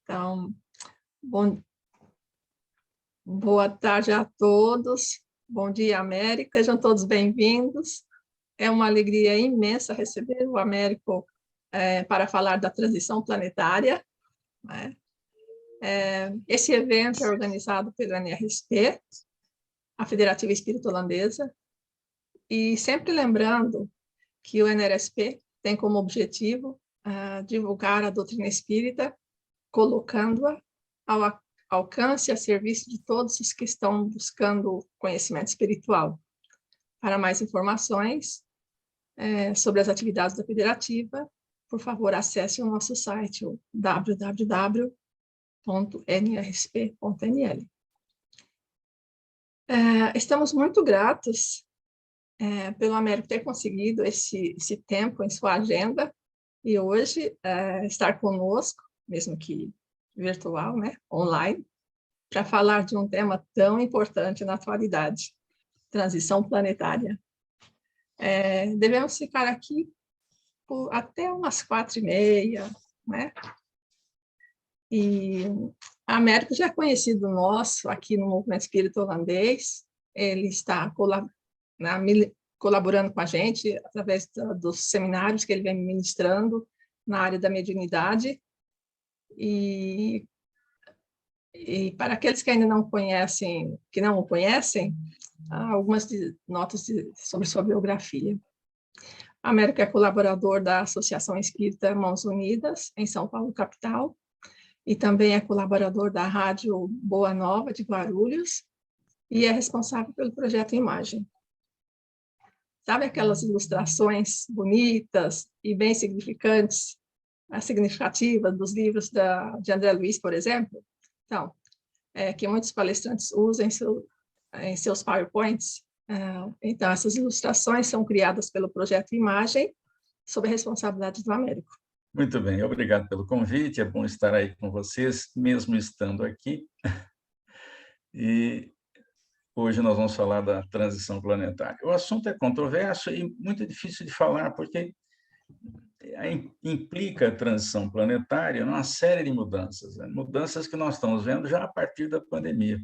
Então, boa tarde a todos. Bom dia, Américo. Sejam todos bem-vindos. É uma alegria imensa receber o Américo para falar da transição planetária, né? Esse evento é organizado pela NRSP, a Federativa Espírita Holandesa, e sempre lembrando que o NRSP tem como objetivo divulgar a doutrina espírita, colocando-a ao alcance e a serviço de todos os que estão buscando conhecimento espiritual. Para mais informações sobre as atividades da Federativa, por favor, acesse o nosso site, o www.nrsp.nl. Estamos muito gratos pelo Américo ter conseguido esse tempo em sua agenda e hoje estar conosco, mesmo que virtual, né, online, para falar de um tema tão importante na atualidade, transição planetária. Devemos ficar aqui por até umas 4h30, né? E Américo já é conhecido nosso aqui no Movimento Espírita Holandês, ele está colaborando com a gente através dos seminários que ele vem ministrando na área da mediunidade. E para aqueles que ainda não o conhecem, algumas notas sobre sua biografia. Américo é colaborador da Associação Espírita Mãos Unidas, em São Paulo, capital, e também é colaborador da Rádio Boa Nova, de Guarulhos, e é responsável pelo projeto Imagem. Sabe aquelas ilustrações bonitas e bem significativas dos livros de André Luiz, por exemplo? Então, que muitos palestrantes usam em seus PowerPoints. Então, essas ilustrações são criadas pelo projeto Imagem, sob a responsabilidade do Américo. Muito bem, obrigado pelo convite, é bom estar aí com vocês, mesmo estando aqui. E hoje nós vamos falar da transição planetária. O assunto é controverso e muito difícil de falar, porque implica a transição planetária numa série de mudanças, né? Mudanças que nós estamos vendo já a partir da pandemia.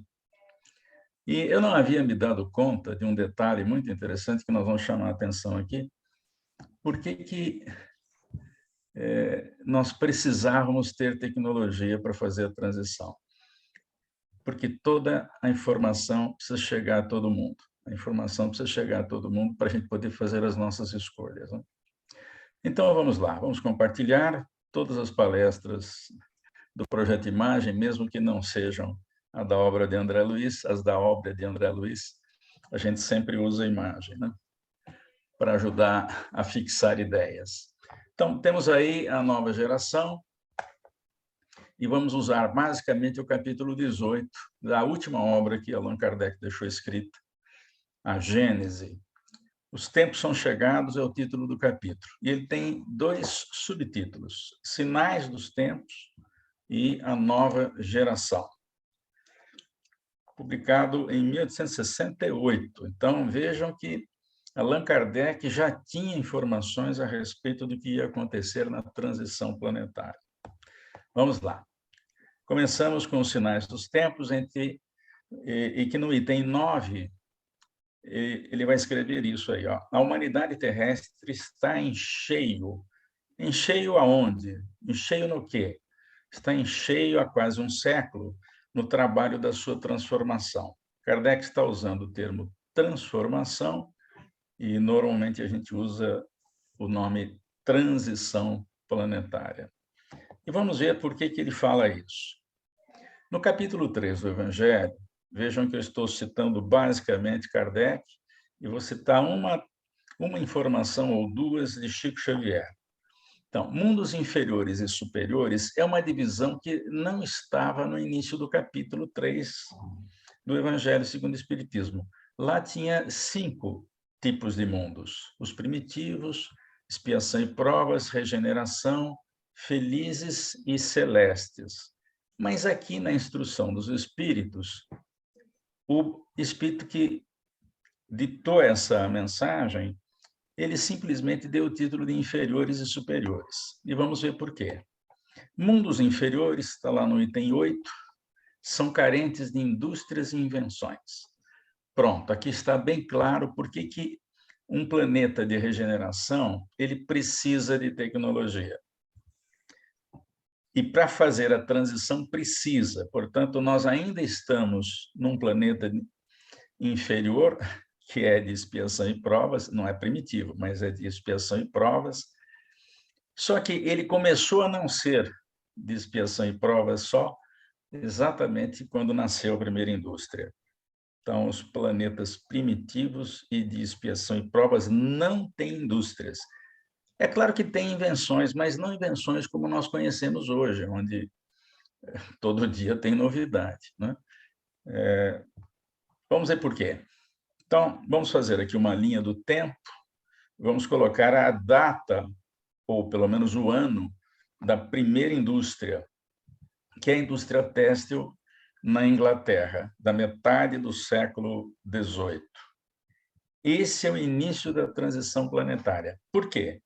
E eu não havia me dado conta de um detalhe muito interessante que nós vamos chamar a atenção aqui, porque nós precisávamos ter tecnologia para fazer a transição. Porque toda a informação precisa chegar a todo mundo. A informação precisa chegar a todo mundo para a gente poder fazer as nossas escolhas, né? Então, vamos lá, vamos compartilhar todas as palestras do Projeto Imagem, mesmo que não sejam a da obra de André Luiz, as da obra de André Luiz, a gente sempre usa a imagem, né, para ajudar a fixar ideias. Então, temos aí a nova geração, e vamos usar basicamente o capítulo 18 da última obra que Allan Kardec deixou escrita, a Gênese. Os tempos são chegados é o título do capítulo. E ele tem 2 subtítulos, Sinais dos Tempos e a Nova Geração. Publicado em 1868. Então, vejam que Allan Kardec já tinha informações a respeito do que ia acontecer na transição planetária. Vamos lá. Começamos com os sinais dos tempos, e que no item 9, ele vai escrever isso aí, ó. A humanidade terrestre está em cheio. Em cheio aonde? Em cheio no quê? Está em cheio há quase um século no trabalho da sua transformação. Kardec está usando o termo transformação e normalmente a gente usa o nome transição planetária. E vamos ver por que ele fala isso. No capítulo 3 do Evangelho, vejam que eu estou citando basicamente Kardec e vou citar uma informação ou duas de Chico Xavier. Então, mundos inferiores e superiores é uma divisão que não estava no início do capítulo 3 do Evangelho segundo o Espiritismo. Lá tinha 5 tipos de mundos: os primitivos, expiação e provas, regeneração, felizes e celestes. Mas aqui na instrução dos espíritos, o espírito que ditou essa mensagem, ele simplesmente deu o título de inferiores e superiores. E vamos ver por quê. Mundos inferiores, está lá no item 8, são carentes de indústrias e invenções. Pronto, aqui está bem claro por que um planeta de regeneração ele precisa de tecnologia. E para fazer a transição precisa, portanto, nós ainda estamos num planeta inferior, que é de expiação e provas, não é primitivo, mas é de expiação e provas. Só que ele começou a não ser de expiação e provas só exatamente quando nasceu a primeira indústria. Então, os planetas primitivos e de expiação e provas não têm indústrias. É claro que tem invenções, mas não invenções como nós conhecemos hoje, onde todo dia tem novidade, né? Vamos ver por quê. Então, vamos fazer aqui uma linha do tempo, vamos colocar a data, ou pelo menos o ano, da primeira indústria, que é a indústria têxtil na Inglaterra, da metade do século XVIII. Esse é o início da transição planetária. Por quê?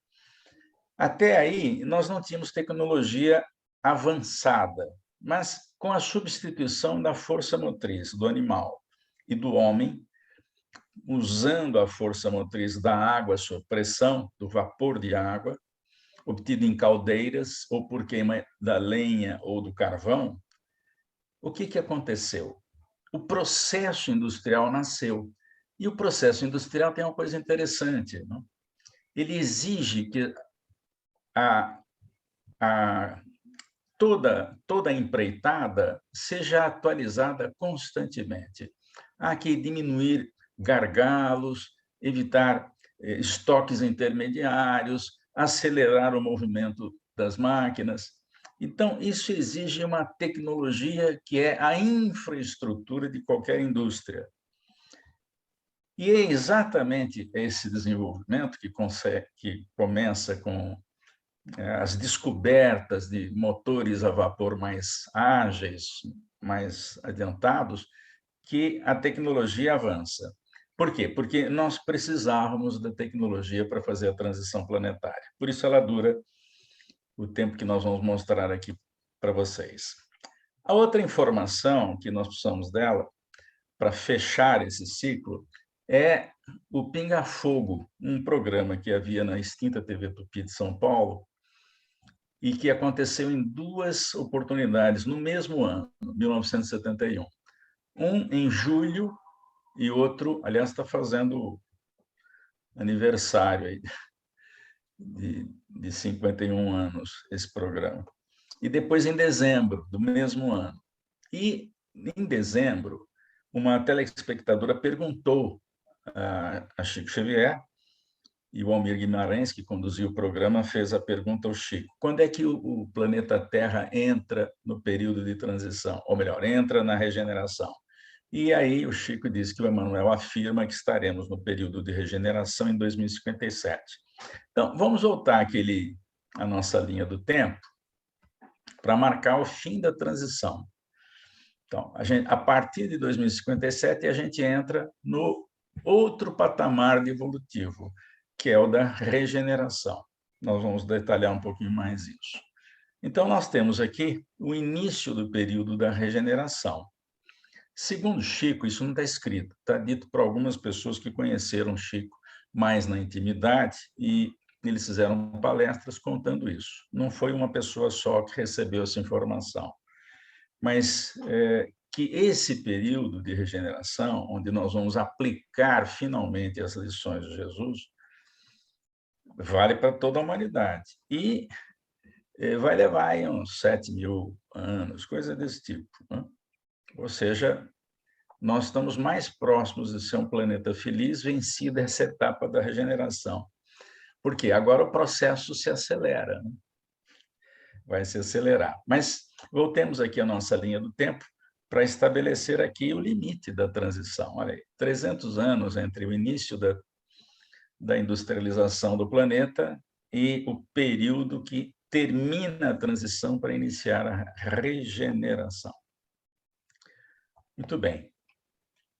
Até aí, nós não tínhamos tecnologia avançada, mas com a substituição da força motriz do animal e do homem, usando a força motriz da água sob pressão, do vapor de água, obtido em caldeiras ou por queima da lenha ou do carvão, o que aconteceu? O processo industrial nasceu. E o processo industrial tem uma coisa interessante, não? Ele exige que toda a empreitada seja atualizada constantemente. Há que diminuir gargalos, evitar estoques intermediários, acelerar o movimento das máquinas. Então, isso exige uma tecnologia que é a infraestrutura de qualquer indústria. E é exatamente esse desenvolvimento que começa com as descobertas de motores a vapor mais ágeis, mais adiantados, que a tecnologia avança. Por quê? Porque nós precisávamos da tecnologia para fazer a transição planetária. Por isso ela dura o tempo que nós vamos mostrar aqui para vocês. A outra informação que nós precisamos dela para fechar esse ciclo é o Pinga Fogo, um programa que havia na extinta TV Tupi de São Paulo e que aconteceu em duas oportunidades no mesmo ano, 1971. Um em julho e outro, aliás, está fazendo aniversário aí de 51 anos esse programa. E depois em dezembro do mesmo ano. E em dezembro, uma telespectadora perguntou a Chico Xavier, e o Almir Guimarães, que conduziu o programa, fez a pergunta ao Chico: quando é que o planeta Terra entra no período de transição? Ou melhor, entra na regeneração? E aí o Chico disse que o Emmanuel afirma que estaremos no período de regeneração em 2057. Então, vamos voltar à nossa linha do tempo para marcar o fim da transição. Então, a partir de 2057, a gente entra no outro patamar de evolutivo, que é o da regeneração. Nós vamos detalhar um pouquinho mais isso. Então, nós temos aqui o início do período da regeneração. Segundo Chico, isso não está escrito, está dito por algumas pessoas que conheceram Chico mais na intimidade e eles fizeram palestras contando isso. Não foi uma pessoa só que recebeu essa informação, mas que esse período de regeneração, onde nós vamos aplicar finalmente as lições de Jesus, vale para toda a humanidade. E vai levar aí uns 7.000 anos, coisa desse tipo, né? Ou seja, nós estamos mais próximos de ser um planeta feliz, vencida essa etapa da regeneração. Porque agora o processo se acelera, né? Vai se acelerar. Mas voltemos aqui à nossa linha do tempo para estabelecer aqui o limite da transição. Olha aí, 300 anos entre o início da industrialização do planeta e o período que termina a transição para iniciar a regeneração. Muito bem.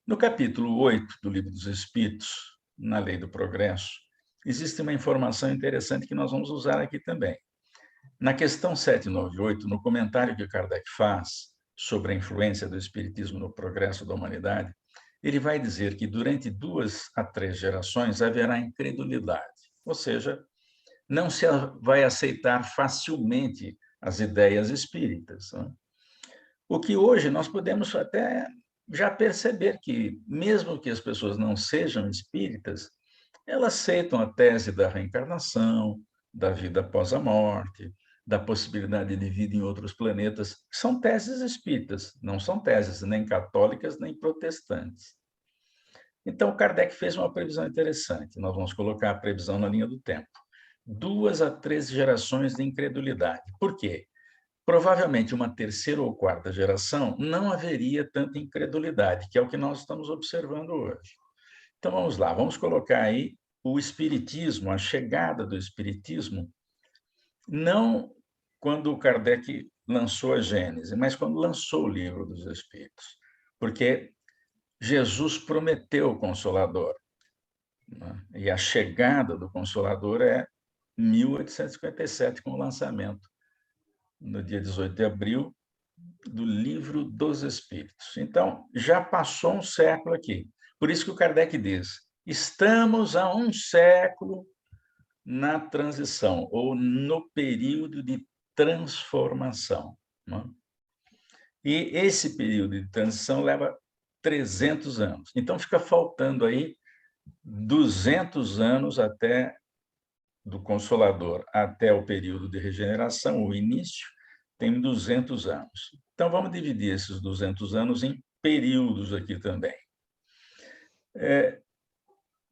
No capítulo 8 do Livro dos Espíritos, na Lei do Progresso, existe uma informação interessante que nós vamos usar aqui também. Na questão 798, no comentário que Kardec faz sobre a influência do Espiritismo no progresso da humanidade, ele vai dizer que durante 2 a 3 gerações haverá incredulidade, ou seja, não se vai aceitar facilmente as ideias espíritas. Né? O que hoje nós podemos até já perceber que, mesmo que as pessoas não sejam espíritas, elas aceitam a tese da reencarnação, da vida após a morte, da possibilidade de vida em outros planetas, que são teses espíritas, não são teses nem católicas nem protestantes. Então, Kardec fez uma previsão interessante. Nós vamos colocar a previsão na linha do tempo. 2 a 3 gerações de incredulidade. Por quê? Provavelmente uma terceira ou quarta geração não haveria tanta incredulidade, que é o que nós estamos observando hoje. Então, vamos lá, vamos colocar aí o Espiritismo, a chegada do Espiritismo, não quando Kardec lançou a Gênese, mas quando lançou o Livro dos Espíritos, porque Jesus prometeu o Consolador, né? E a chegada do Consolador é 1857, com o lançamento, no dia 18 de abril, do Livro dos Espíritos. Então, já passou um século aqui. Por isso que o Kardec diz, estamos há um século na transição, ou no período de transformação. Né? E esse período de transição leva 300 anos. Então, fica faltando aí 200 anos até do Consolador até o período de regeneração, o início, tem 200 anos. Então, vamos dividir esses 200 anos em períodos aqui também.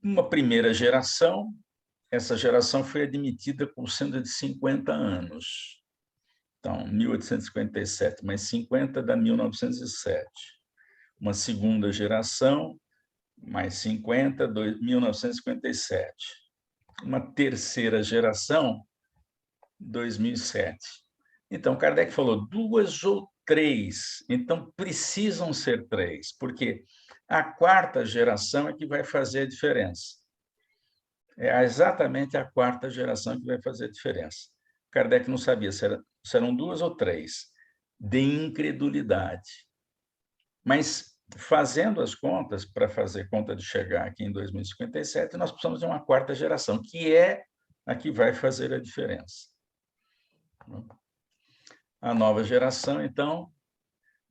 Uma primeira geração, essa geração foi admitida com sendo de 50 anos. Então, 1857, mais 50 dá 1907. Uma segunda geração, mais 50, 1957. Uma terceira geração, 2007. Então, Kardec falou 2 ou 3, então precisam ser 3, porque a quarta geração é que vai fazer a diferença. É exatamente a quarta geração que vai fazer a diferença. Kardec não sabia se eram 2 ou 3, de incredulidade. Mas, fazendo as contas, para fazer conta de chegar aqui em 2057, nós precisamos de uma quarta geração, que é a que vai fazer a diferença. A nova geração, então,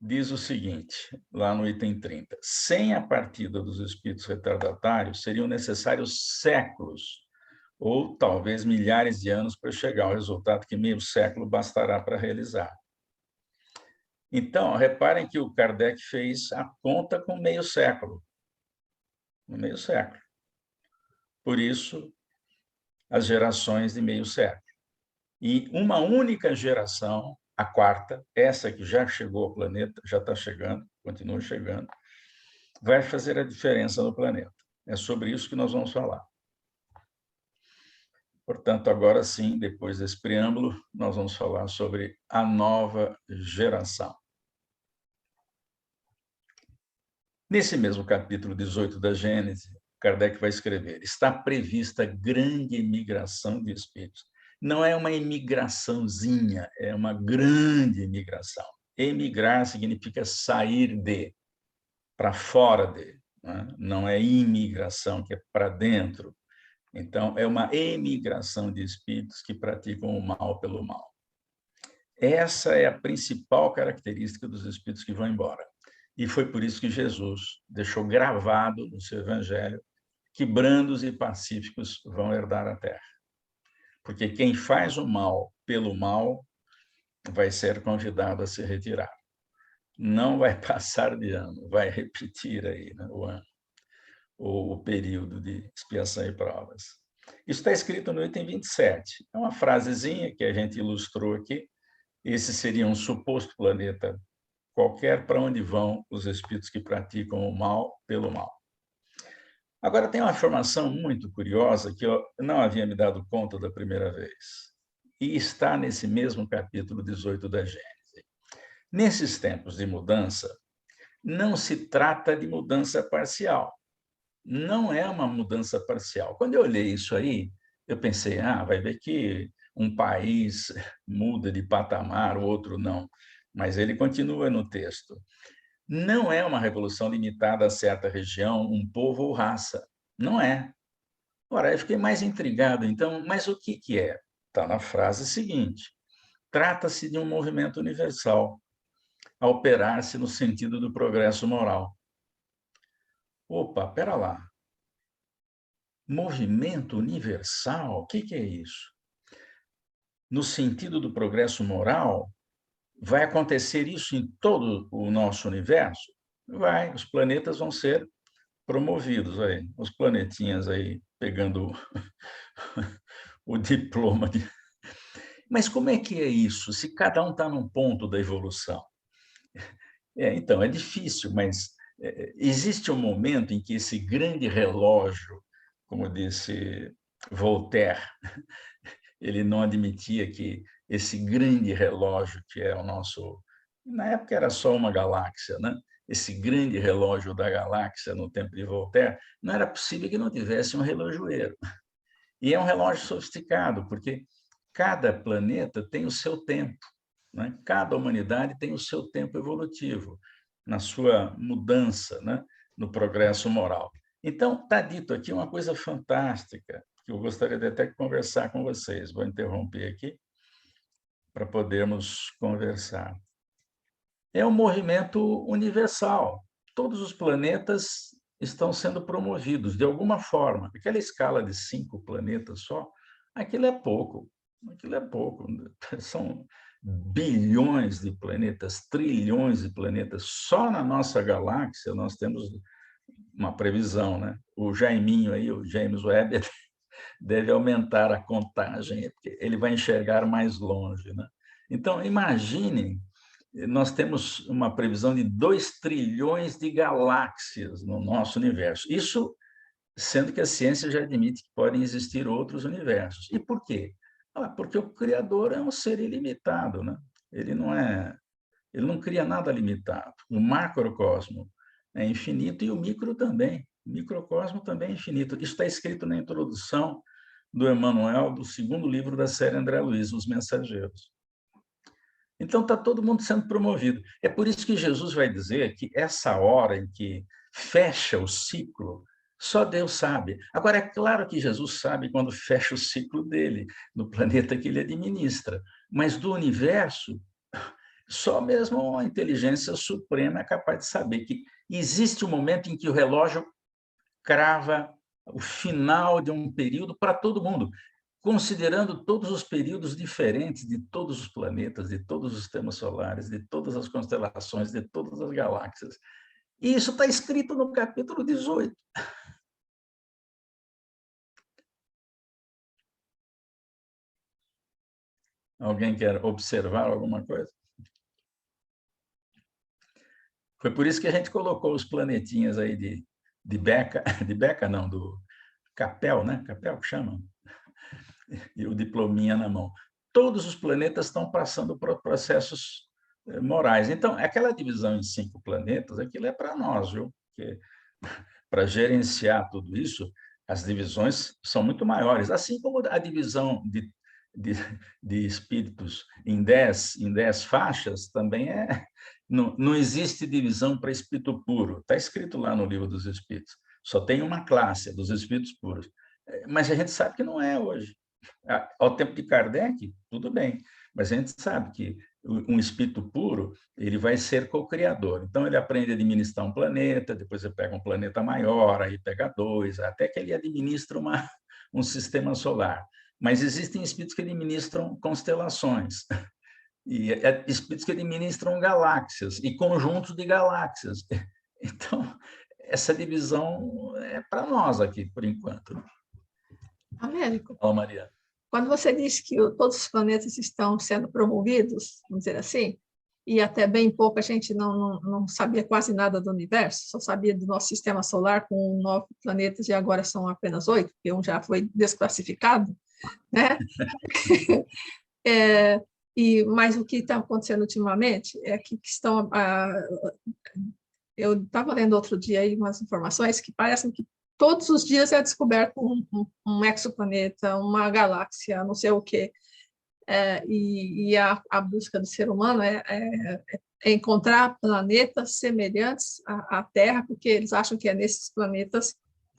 diz o seguinte, lá no item 30, sem a partida dos espíritos retardatários, seriam necessários séculos, ou talvez milhares de anos para chegar ao resultado que meio século bastará para realizar. Então, reparem que o Kardec fez a conta com meio século. No meio século. Por isso, as gerações de meio século. E uma única geração, a quarta, essa que já chegou ao planeta, já está chegando, continua chegando, vai fazer a diferença no planeta. É sobre isso que nós vamos falar. Portanto, agora sim, depois desse preâmbulo, nós vamos falar sobre a nova geração. Nesse mesmo capítulo 18 da Gênese, Kardec vai escrever, está prevista grande imigração de espíritos. Não é uma imigraçãozinha, é uma grande imigração. Emigrar significa sair de, para fora de, né? Não é imigração, que é para dentro. Então, é uma emigração de espíritos que praticam o mal pelo mal. Essa é a principal característica dos espíritos que vão embora. E foi por isso que Jesus deixou gravado no seu evangelho que brandos e pacíficos vão herdar a terra. Porque quem faz o mal pelo mal vai ser convidado a se retirar. Não vai passar de ano, vai repetir aí, né, o ano, ou o período de expiação e provas. Isso está escrito no item 27. É uma frasezinha que a gente ilustrou aqui. Esse seria um suposto planeta qualquer para onde vão os espíritos que praticam o mal pelo mal. Agora, tem uma informação muito curiosa que eu não havia me dado conta da primeira vez, e está nesse mesmo capítulo 18 da Gênese. Nesses tempos de mudança, não se trata de mudança parcial. Não é uma mudança parcial. Quando eu olhei isso aí, eu pensei, vai ver que um país muda de patamar, o outro não. Mas ele continua no texto. Não é uma revolução limitada a certa região, um povo ou raça. Não é. Ora, eu fiquei mais intrigado, então, mas o que é? Está na frase seguinte: trata-se de um movimento universal, a operar-se no sentido do progresso moral. Opa, pera lá. Movimento universal? O que é isso? No sentido do progresso moral, vai acontecer isso em todo o nosso universo? Vai, os planetas vão ser promovidos aí, os planetinhas aí pegando o diploma de... Mas como é que é isso, se cada um está num ponto da evolução? Então, é difícil, mas existe um momento em que esse grande relógio, como disse Voltaire, ele não admitia que esse grande relógio que é o nosso... Na época era só uma galáxia, né? Esse grande relógio da galáxia, no tempo de Voltaire, não era possível que não tivesse um relojoeiro. E é um relógio sofisticado, porque cada planeta tem o seu tempo, né? Cada humanidade tem o seu tempo evolutivo, na sua mudança, né? No progresso moral. Então, está dito aqui uma coisa fantástica, que eu gostaria de até conversar com vocês. Vou interromper aqui para podermos conversar. É um movimento universal. Todos os planetas estão sendo promovidos de alguma forma. Aquela escala de 5 planetas só, aquilo é pouco. Aquilo é pouco. São bilhões de planetas, trilhões de planetas. Só na nossa galáxia nós temos uma previsão, né? O Jaiminho aí, o James Webb, deve aumentar a contagem, porque ele vai enxergar mais longe, né? Então, imaginem, nós temos uma previsão de 2 trilhões de galáxias no nosso universo. Isso sendo que a ciência já admite que podem existir outros universos. E por quê? Porque o Criador é um ser ilimitado, né? Ele não cria nada limitado. O macrocosmo é infinito e o micro também. O microcosmo também é infinito. Isso está escrito na introdução do Emmanuel, do segundo livro da série André Luiz, Os Mensageiros. Então, está todo mundo sendo promovido. É por isso que Jesus vai dizer que essa hora em que fecha o ciclo, só Deus sabe. Agora, é claro que Jesus sabe quando fecha o ciclo dele, no planeta que ele administra, mas do universo, só mesmo a inteligência suprema é capaz de saber que existe um momento em que o relógio crava o final de um período para todo mundo, considerando todos os períodos diferentes de todos os planetas, de todos os sistemas solares, de todas as constelações, de todas as galáxias. E isso está escrito no capítulo 18. Alguém quer observar alguma coisa? Foi por isso que a gente colocou os planetinhas aí de Beca, de Beca não, do Capel, né? Capel que chama, e o diplominha na mão. Todos os planetas estão passando por processos morais. Então, aquela divisão em 5 planetas, aquilo é para nós, viu? Porque para gerenciar tudo isso, as divisões são muito maiores, assim como a divisão de, de espíritos em 10 faixas também é. Não existe divisão para espírito puro, está escrito lá no Livro dos Espíritos. Só tem uma classe, dos espíritos puros. Mas a gente sabe que não é hoje. Ao tempo de Kardec, tudo bem, mas a gente sabe que um espírito puro ele vai ser co-criador. Então, ele aprende a administrar um planeta, depois ele pega um planeta maior, aí pega 2, até que ele administra um sistema solar. Mas existem espíritos que administram constelações, e espíritos que administram galáxias, e conjuntos de galáxias. Então, essa divisão é para nós aqui, por enquanto. Américo, Fala, Maria. quando você disse que todos os planetas estão sendo promovidos, vamos dizer assim, e até bem pouco a gente não sabia quase nada do universo, só sabia do nosso sistema solar com 9 planetas e agora são apenas 8, porque um já foi desclassificado, né? Mas o que está acontecendo ultimamente é que estão... eu estava lendo outro dia aí umas informações que parecem que todos os dias é descoberto um exoplaneta, uma galáxia, não sei o quê. e a busca do ser humano é encontrar planetas semelhantes à Terra, porque eles acham que é nesses planetas,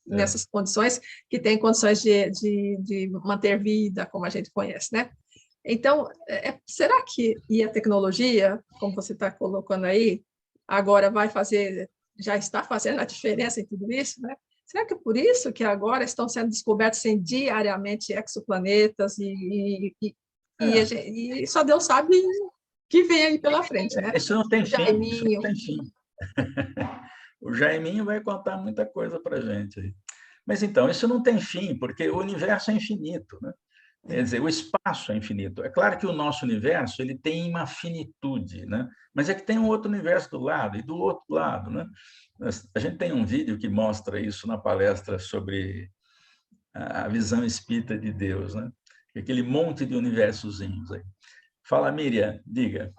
nessas condições, que tem condições de manter vida, como a gente conhece, né? Então, será que a tecnologia, como você está colocando aí, agora vai fazer, já está fazendo a diferença em tudo isso, né? Será que é por isso que agora estão sendo descobertos assim, diariamente exoplanetas e só Deus sabe o que vem aí pela frente, né? Isso não tem O fim, isso não Jaiminho. tem fim. O Jaiminho vai contar muita coisa para a gente aí. Mas então, isso não tem fim, porque o universo é infinito, né? Quer dizer, o espaço é infinito. É claro que o nosso universo ele tem uma finitude, né? Mas é que tem um outro universo do lado e do outro lado, né? A gente tem um vídeo que mostra isso na palestra sobre a visão espírita de Deus, né? Aquele monte de universozinhos aí. Fala, Miriam, diga.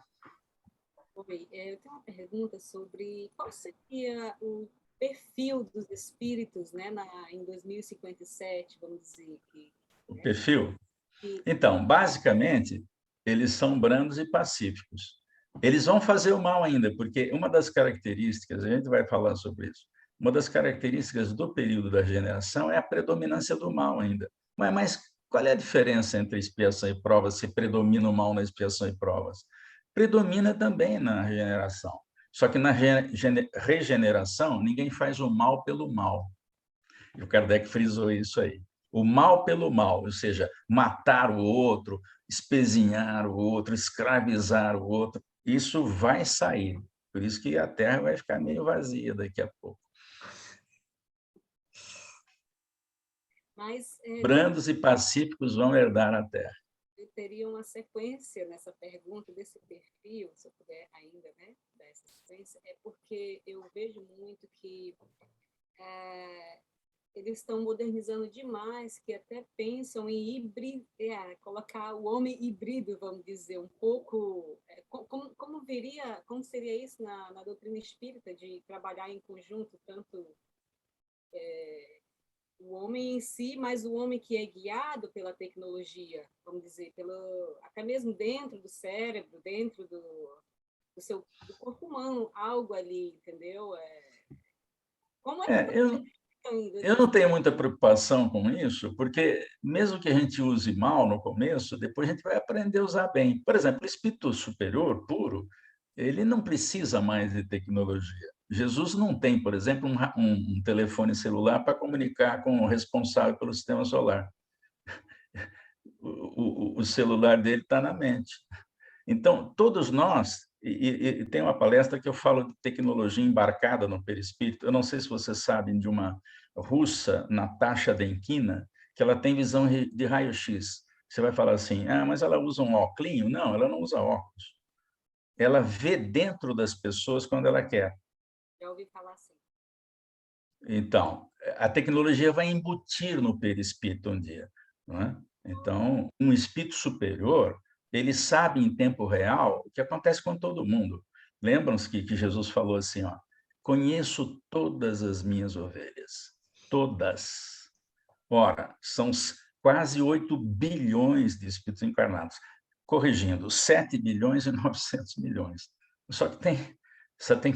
Oi, eu tenho uma pergunta sobre qual seria o perfil dos espíritos, né, em 2057, vamos dizer. O Né, perfil? Então, basicamente, eles são brandos e pacíficos. Eles vão fazer o mal ainda, porque uma das características, a gente vai falar sobre isso, uma das características do período da regeneração é a predominância do mal ainda. Mas qual é a diferença entre expiação e prova, se predomina o mal na expiação e provas? Predomina também na regeneração. Só que na regeneração, ninguém faz o mal pelo mal. E o Kardec frisou isso aí. O mal pelo mal, ou seja, matar o outro, espezinhar o outro, escravizar o outro, isso vai sair. Por isso que a Terra vai ficar meio vazia daqui a pouco. Mas Brandos e pacíficos vão herdar a Terra. eu teria uma sequência nessa pergunta, desse perfil, se eu puder ainda, né, dar essa sequência, é porque eu vejo muito que eles estão modernizando demais, que até pensam em colocar o homem híbrido, vamos dizer, um pouco. Como seria isso na doutrina espírita, de trabalhar em conjunto, tanto o homem em si, mas o homem que é guiado pela tecnologia, vamos dizer, até mesmo dentro do cérebro, dentro do corpo humano, algo ali, entendeu? Como é que está Eu não tenho muita preocupação com isso, porque mesmo que a gente use mal no começo, depois a gente vai aprender a usar bem. Por exemplo, o espírito superior, puro, ele não precisa mais de tecnologia. Jesus não tem, por exemplo, um telefone celular para comunicar com o responsável pelo sistema solar. O celular dele está na mente. Então, todos nós, e tem uma palestra que eu falo de tecnologia embarcada no perispírito. Eu não sei se vocês sabem de uma russa, Natasha Denkina, que ela tem visão de raio-x. Você vai falar assim, mas ela usa um óculos? Não, ela não usa óculos. Ela vê dentro das pessoas quando ela quer. Já ouvi falar assim. Então, a tecnologia vai embutir no perispírito um dia, não é? Então, um espírito superior, ele sabe em tempo real o que acontece com todo mundo. Lembram-se que Jesus falou assim, ó, conheço todas as minhas ovelhas, todas. Ora, são quase 8 bilhões de espíritos encarnados, corrigindo, 7 bilhões e 900 milhões. Só que só tem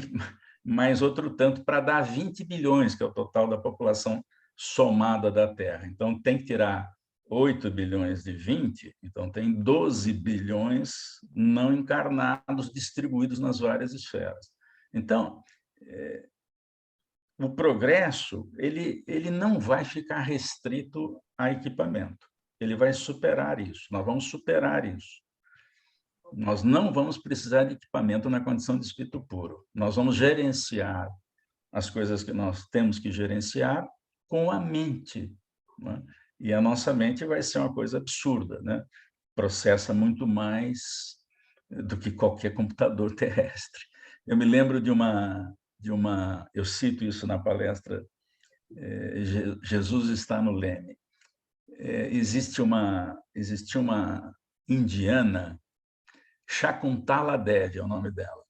mais outro tanto para dar 20 bilhões, que é o total da população somada da Terra. Então, tem que tirar 8 bilhões de 20, então tem 12 bilhões não encarnados distribuídos nas várias esferas. Então, o progresso ele não vai ficar restrito a equipamento, ele vai superar isso, nós vamos superar isso. Nós não vamos precisar de equipamento na condição de espírito puro, nós vamos gerenciar as coisas que nós temos que gerenciar com a mente, né? E a nossa mente vai ser uma coisa absurda, né? Processa muito mais do que qualquer computador terrestre. Eu me lembro eu cito isso na palestra, Jesus está no leme. Existe uma indiana, Shakuntala Devi é o nome dela,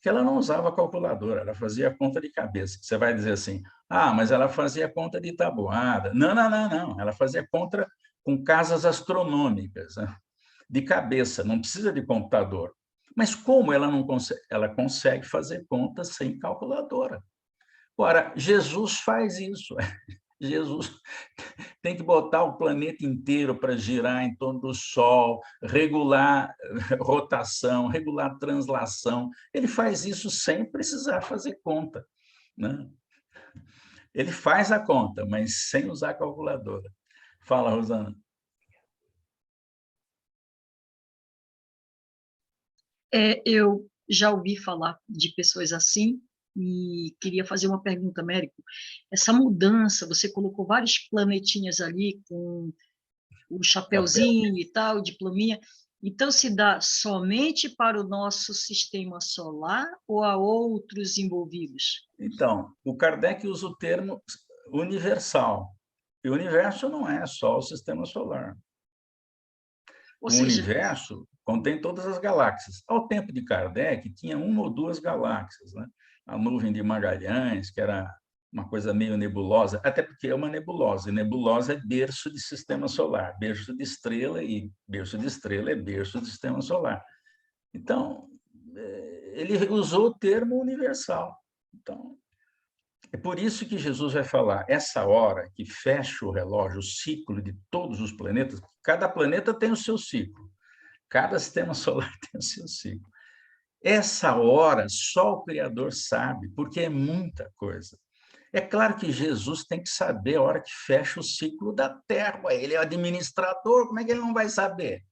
que ela não usava calculadora, ela fazia conta de cabeça. Você vai dizer assim, mas ela fazia conta de tabuada. Não, ela fazia conta com casas astronômicas, né? de cabeça, não precisa de computador. Mas como ela não consegue? Ela consegue fazer contas sem calculadora. Ora, Jesus faz isso. Jesus tem que botar o planeta inteiro para girar em torno do Sol, regular rotação, regular translação. Ele faz isso sem precisar fazer conta, né? Ele faz a conta, mas sem usar a calculadora. Fala, Rosana. Eu já ouvi falar de pessoas assim e queria fazer uma pergunta, Américo. Essa mudança, você colocou vários planetinhas ali com o chapeuzinho e tal, o diplominha. Então, se dá somente para o nosso sistema solar ou a outros envolvidos? Então, o Kardec usa o termo universal. E o universo não é só o sistema solar. Ou O seja, universo contém todas as galáxias. Ao tempo de Kardec, tinha uma ou duas galáxias, né? A nuvem de Magalhães, que era uma coisa meio nebulosa, até porque é uma nebulosa, e nebulosa é berço de sistema solar, berço de estrela, e berço de estrela é berço do sistema solar. Então, ele usou o termo universal. Então, é por isso que Jesus vai falar, essa hora que fecha o relógio, o ciclo de todos os planetas, cada planeta tem o seu ciclo, cada sistema solar tem o seu ciclo. Essa hora só o Criador sabe, porque é muita coisa. É claro que Jesus tem que saber a hora que fecha o ciclo da Terra. Ele é o administrador, como é que ele não vai saber?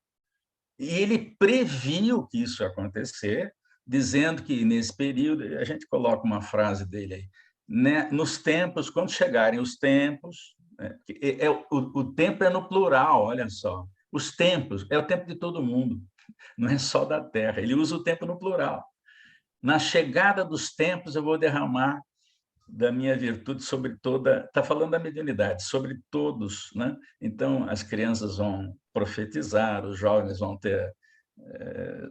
E ele previu que isso ia acontecer, dizendo que nesse período, a gente coloca uma frase dele aí, né? Nos tempos, quando chegarem os tempos, né? O tempo é no plural, olha só. Os tempos é o tempo de todo mundo, não é só da Terra. Ele usa o tempo no plural. Na chegada dos tempos, eu vou derramar da minha virtude sobre toda, está falando da mediunidade, sobre todos, né? Então, as crianças vão profetizar, os jovens vão ter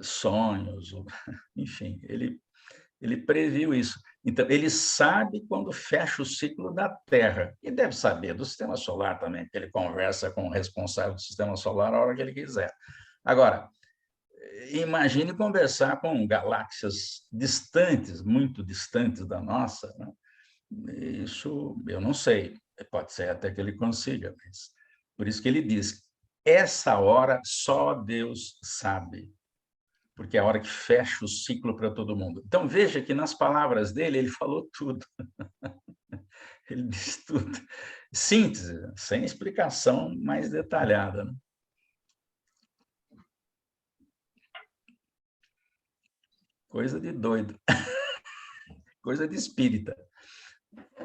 sonhos, enfim, ele previu isso. Então, ele sabe quando fecha o ciclo da Terra, e deve saber do sistema solar também, porque ele conversa com o responsável do sistema solar a hora que ele quiser. Agora, imagine conversar com galáxias distantes, muito distantes da nossa, né? Isso eu não sei, pode ser até que ele consiga, mas por isso que ele diz, essa hora só Deus sabe, porque é a hora que fecha o ciclo para todo mundo. Então veja que nas palavras dele ele falou tudo, ele disse tudo, síntese, sem explicação mais detalhada, né? Coisa de doido, coisa de espírita.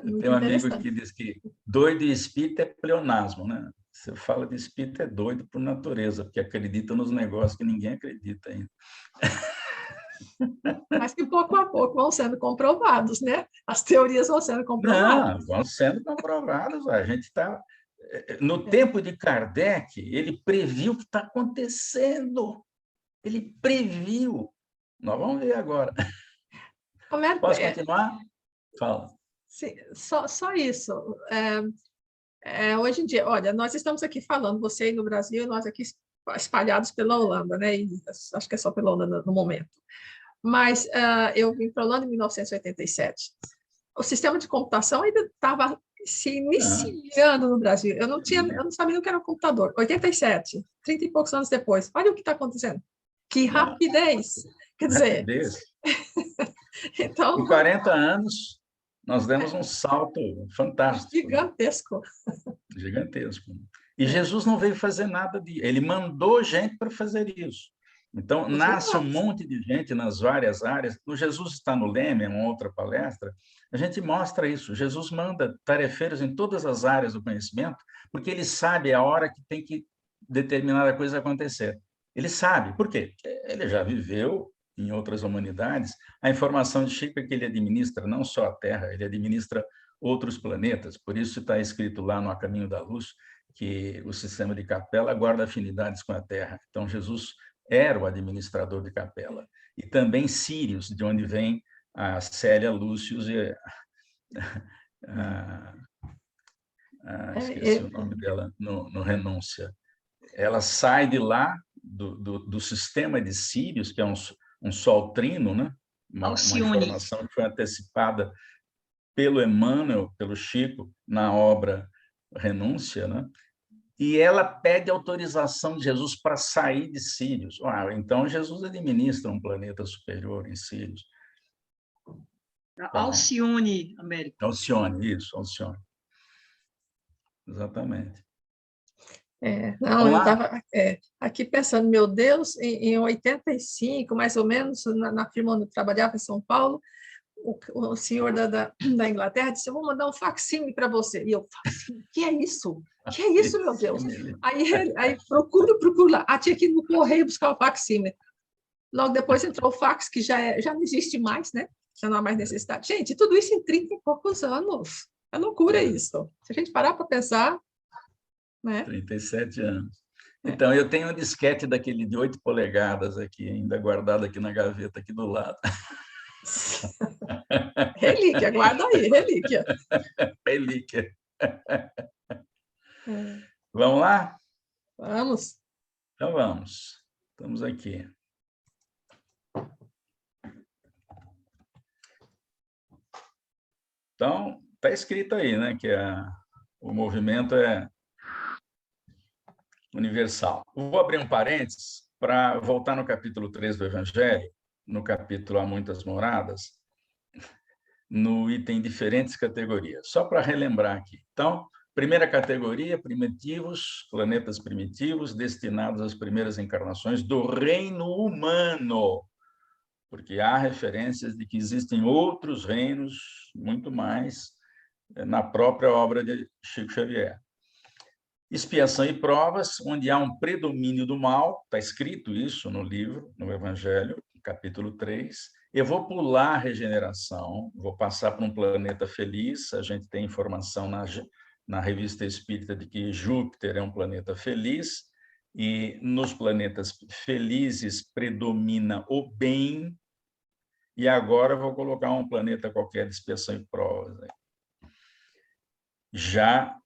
Muito Tem um amigo interessante. que diz que doido e espírita é pleonasmo, né? Você fala de espírita é doido por natureza, porque acredita nos negócios que ninguém acredita ainda. Mas que pouco a pouco vão sendo comprovados, né? As teorias vão sendo comprovadas. Não, vão sendo comprovados. A gente está... No tempo de Kardec, ele previu o que está acontecendo. Ele previu. Nós vamos ver agora. Américo, Posso continuar? Fala. sim, só isso. Hoje em dia, olha, nós estamos aqui falando, você aí no Brasil, nós aqui espalhados pela Holanda, né? E acho que é só pela Holanda no momento. Mas eu vim para a Holanda em 1987. O sistema de computação ainda estava se iniciando no Brasil. Eu não sabia o que era um computador. 87, 30 e poucos anos depois. Olha o que está acontecendo. Que rapidez! Quer dizer, Rapidez. então, Em 40 anos, nós demos um salto fantástico. gigantesco. Gigantesco. E Jesus não veio fazer nada disso. Ele mandou gente para fazer isso. Então, nasce um monte de gente nas várias áreas. O Jesus está no Leme, uma outra palestra, a gente mostra isso. Jesus manda tarefeiros em todas as áreas do conhecimento, porque ele sabe a hora que tem que determinada coisa acontecer. Ele sabe. Por quê? Ele já viveu em outras humanidades. A informação de Chico é que ele administra não só a Terra, ele administra outros planetas. Por isso está escrito lá no A Caminho da Luz que o sistema de Capela guarda afinidades com a Terra. Então, Jesus era o administrador de Capela. E também Sírios, de onde vem a Célia Lúcius e esqueci o nome dela no Renúncia. Ela sai de lá do sistema de Sírios, que é um sol trino, né? Uma informação que foi antecipada pelo Emmanuel, pelo Chico, na obra Renúncia, né? E ela pede autorização de Jesus para sair de Sírios. Então, Jesus administra um planeta superior em Sírios. Alcione, Américo. Alcione, isso, Alcione. Exatamente. Não, eu estava aqui pensando, meu Deus, em 85, mais ou menos, na firma onde eu trabalhava, em São Paulo, o senhor da Inglaterra disse, eu vou mandar um facsímile para você. E eu, facsímile? Que é isso? Que é isso, meu Deus? Aí procuro lá. Tinha que ir no correio buscar o facsímile. Logo depois entrou o fax, que já não existe mais, né? Já não há mais necessidade. Gente, tudo isso em 30 e poucos anos. É loucura isso. Se a gente parar para pensar, né? 37 anos. Então, eu tenho um disquete daquele de 8 polegadas aqui, ainda guardado aqui na gaveta, aqui do lado. Relíquia, guarda aí, relíquia. Relíquia. Vamos lá? Vamos. Então, vamos. Estamos aqui. Então, está escrito aí, né, que o movimento é universal. Vou abrir um parênteses para voltar no capítulo 3 do Evangelho, no capítulo Há Muitas Moradas, no item diferentes categorias, só para relembrar aqui. Então, primeira categoria, primitivos, planetas primitivos, destinados às primeiras encarnações do reino humano, porque há referências de que existem outros reinos, muito mais, na própria obra de Chico Xavier. Expiação e provas, onde há um predomínio do mal, está escrito isso no livro, no Evangelho, capítulo 3. Eu vou pular a regeneração, vou passar para um planeta feliz. A gente tem informação na Revista Espírita de que Júpiter é um planeta feliz, e nos planetas felizes predomina o bem. E agora eu vou colocar um planeta qualquer de expiação e provas. Já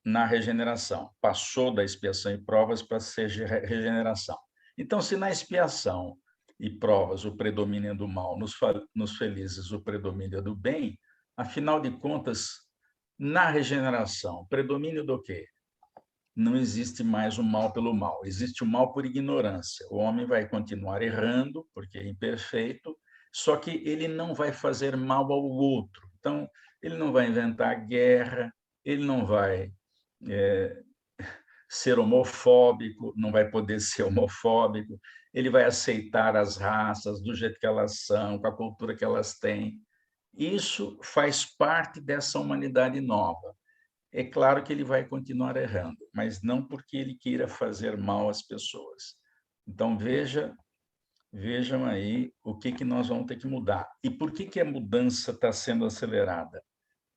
na regeneração, passou da expiação e provas para ser regeneração. Então, se na expiação e provas o predomínio do mal, nos felizes o predomínio do bem, afinal de contas, na regeneração, predomínio do quê? Não existe mais o mal pelo mal, existe o mal por ignorância. O homem vai continuar errando, porque é imperfeito, só que ele não vai fazer mal ao outro. Então, ele não vai inventar guerra, ele não vai ser homofóbico, não vai poder ser homofóbico, ele vai aceitar as raças do jeito que elas são, com a cultura que elas têm. Isso faz parte dessa humanidade nova. É claro que ele vai continuar errando, mas não porque ele queira fazer mal às pessoas. Então, vejam aí o que nós vamos ter que mudar. E por que a mudança está sendo acelerada?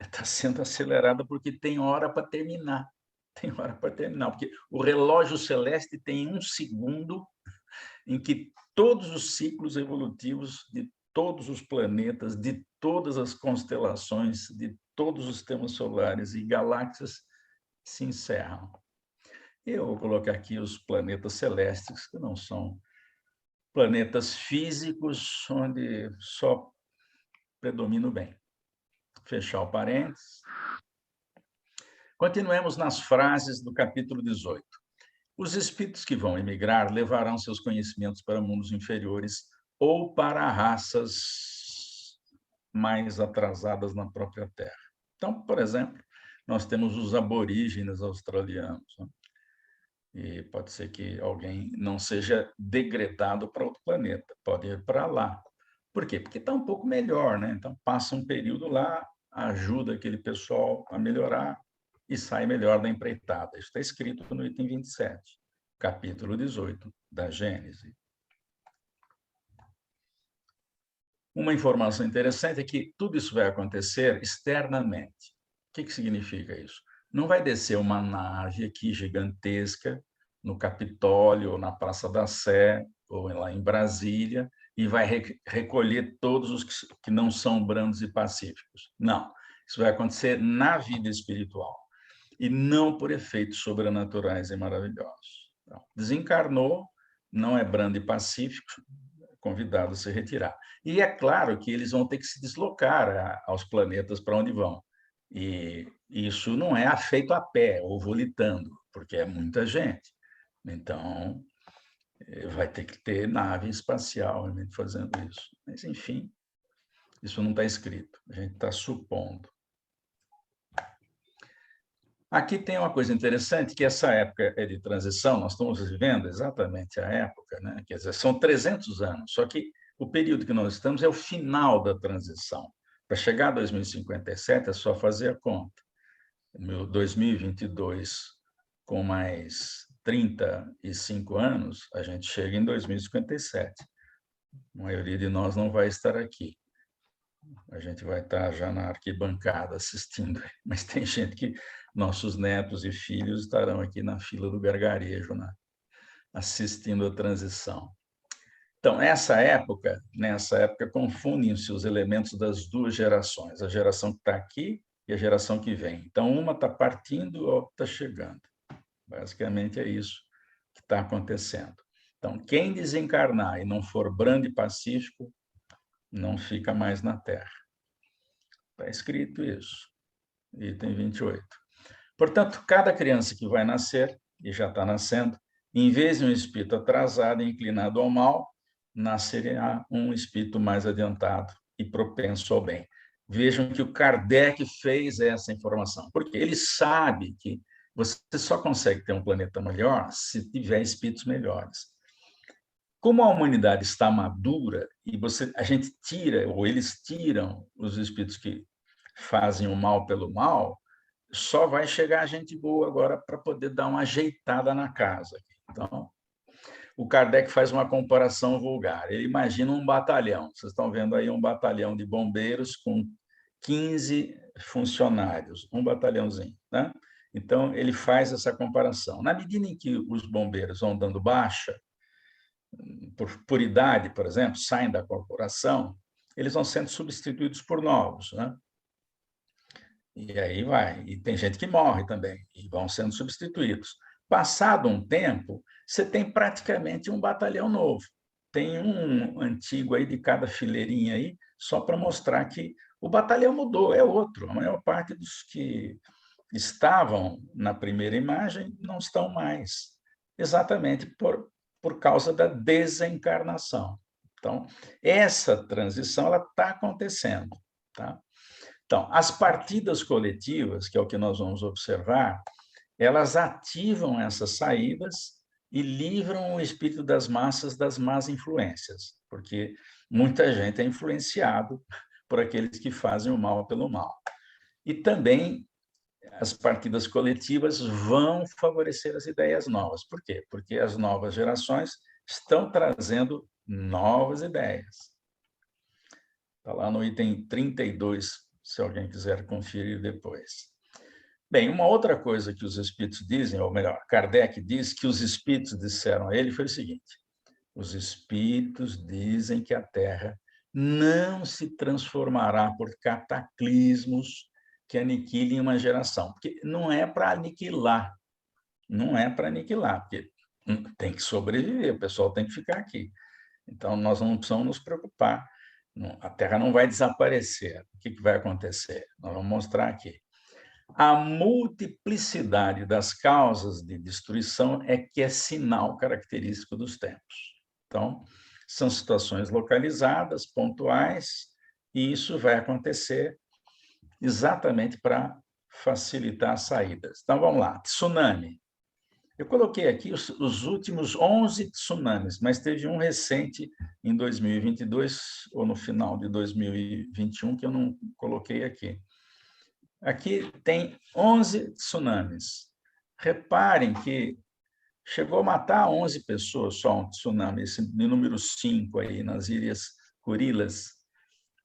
Está sendo acelerada porque tem hora para terminar. Tem hora para terminar, porque o relógio celeste tem 1 segundo em que todos os ciclos evolutivos de todos os planetas, de todas as constelações, de todos os sistemas solares e galáxias se encerram. Eu vou colocar aqui os planetas celestes, que não são planetas físicos, onde só predomina o bem. Fechar o parênteses. Continuemos nas frases do capítulo 18. Os espíritos que vão emigrar levarão seus conhecimentos para mundos inferiores ou para raças mais atrasadas na própria Terra. Então, por exemplo, nós temos os aborígenes australianos, né? E pode ser que alguém não seja degradado para outro planeta, pode ir para lá. Por quê? Porque está um pouco melhor, né? Então, passa um período lá, ajuda aquele pessoal a melhorar e sai melhor da empreitada. Isso está escrito no item 27, capítulo 18 da Gênese. Uma informação interessante é que tudo isso vai acontecer externamente. O que significa isso? Não vai descer uma nave aqui gigantesca no Capitólio, ou na Praça da Sé, ou lá em Brasília, e vai recolher todos os que não são brandos e pacíficos. Não. Isso vai acontecer na vida espiritual, e não por efeitos sobrenaturais e maravilhosos. Então, desencarnou, não é brando e pacífico, convidado a se retirar. E é claro que eles vão ter que se deslocar aos planetas para onde vão. E isso não é feito a pé ou volitando, porque é muita gente. Então, vai ter que ter nave espacial realmente fazendo isso. Mas, enfim, isso não está escrito, a gente está supondo. Aqui tem uma coisa interessante, que essa época é de transição, nós estamos vivendo exatamente a época, né? Quer dizer, são 300 anos, só que o período que nós estamos é o final da transição. Para chegar a 2057 é só fazer a conta. 2022, com mais 35 anos, a gente chega em 2057. A maioria de nós não vai estar aqui. A gente vai estar já na arquibancada assistindo, mas tem gente que nossos netos e filhos estarão aqui na fila do gargarejo, né? Assistindo a transição. Então, nessa época, confundem-se os elementos das duas gerações, a geração que está aqui e a geração que vem. Então, uma está partindo, a outra está chegando. Basicamente é isso que está acontecendo. Então, quem desencarnar e não for brando e pacífico, não fica mais na Terra. Está escrito isso, item 28. Portanto, cada criança que vai nascer, e já está nascendo, em vez de um espírito atrasado e inclinado ao mal, nascerá um espírito mais adiantado e propenso ao bem. Vejam que o Kardec fez essa informação, porque ele sabe que você só consegue ter um planeta melhor se tiver espíritos melhores. Como a humanidade está madura e a gente tira, ou eles tiram os espíritos que fazem o mal pelo mal, só vai chegar gente boa agora para poder dar uma ajeitada na casa. Então, o Kardec faz uma comparação vulgar. Ele imagina um batalhão. Vocês estão vendo aí um batalhão de bombeiros com 15 funcionários, um batalhãozinho, né? Então, ele faz essa comparação. Na medida em que os bombeiros vão dando baixa, por idade, por exemplo, saem da corporação, eles vão sendo substituídos por novos, né? E aí vai. E tem gente que morre também, e vão sendo substituídos. Passado um tempo, você tem praticamente um batalhão novo. Tem um antigo aí de cada fileirinha aí, só para mostrar que o batalhão mudou, é outro. A maior parte dos que estavam na primeira imagem não estão mais, exatamente por causa da desencarnação. Então, essa transição ela está acontecendo, tá? Então, as partidas coletivas, que é o que nós vamos observar, elas ativam essas saídas e livram o espírito das massas das más influências, porque muita gente é influenciado por aqueles que fazem o mal pelo mal. E também as partidas coletivas vão favorecer as ideias novas. Por quê? Porque as novas gerações estão trazendo novas ideias. Está lá no item 32, se alguém quiser conferir depois. Bem, uma outra coisa que os espíritos dizem, ou melhor, Kardec diz que os espíritos disseram a ele foi o seguinte: os espíritos dizem que a Terra não se transformará por cataclismos que aniquilem uma geração, porque não é para aniquilar, porque tem que sobreviver, o pessoal tem que ficar aqui. Então, nós não precisamos nos preocupar, a Terra não vai desaparecer. O que vai acontecer? Nós vamos mostrar aqui. A multiplicidade das causas de destruição é que é sinal característico dos tempos. Então, são situações localizadas, pontuais, e isso vai acontecer exatamente para facilitar as saídas. Então, vamos lá. Tsunami. Eu coloquei aqui os últimos 11 tsunamis, mas teve um recente em 2022, ou no final de 2021, que eu não coloquei aqui. Aqui tem 11 tsunamis. Reparem que chegou a matar 11 pessoas só um tsunami, esse de número 5 aí nas Ilhas Kurilas,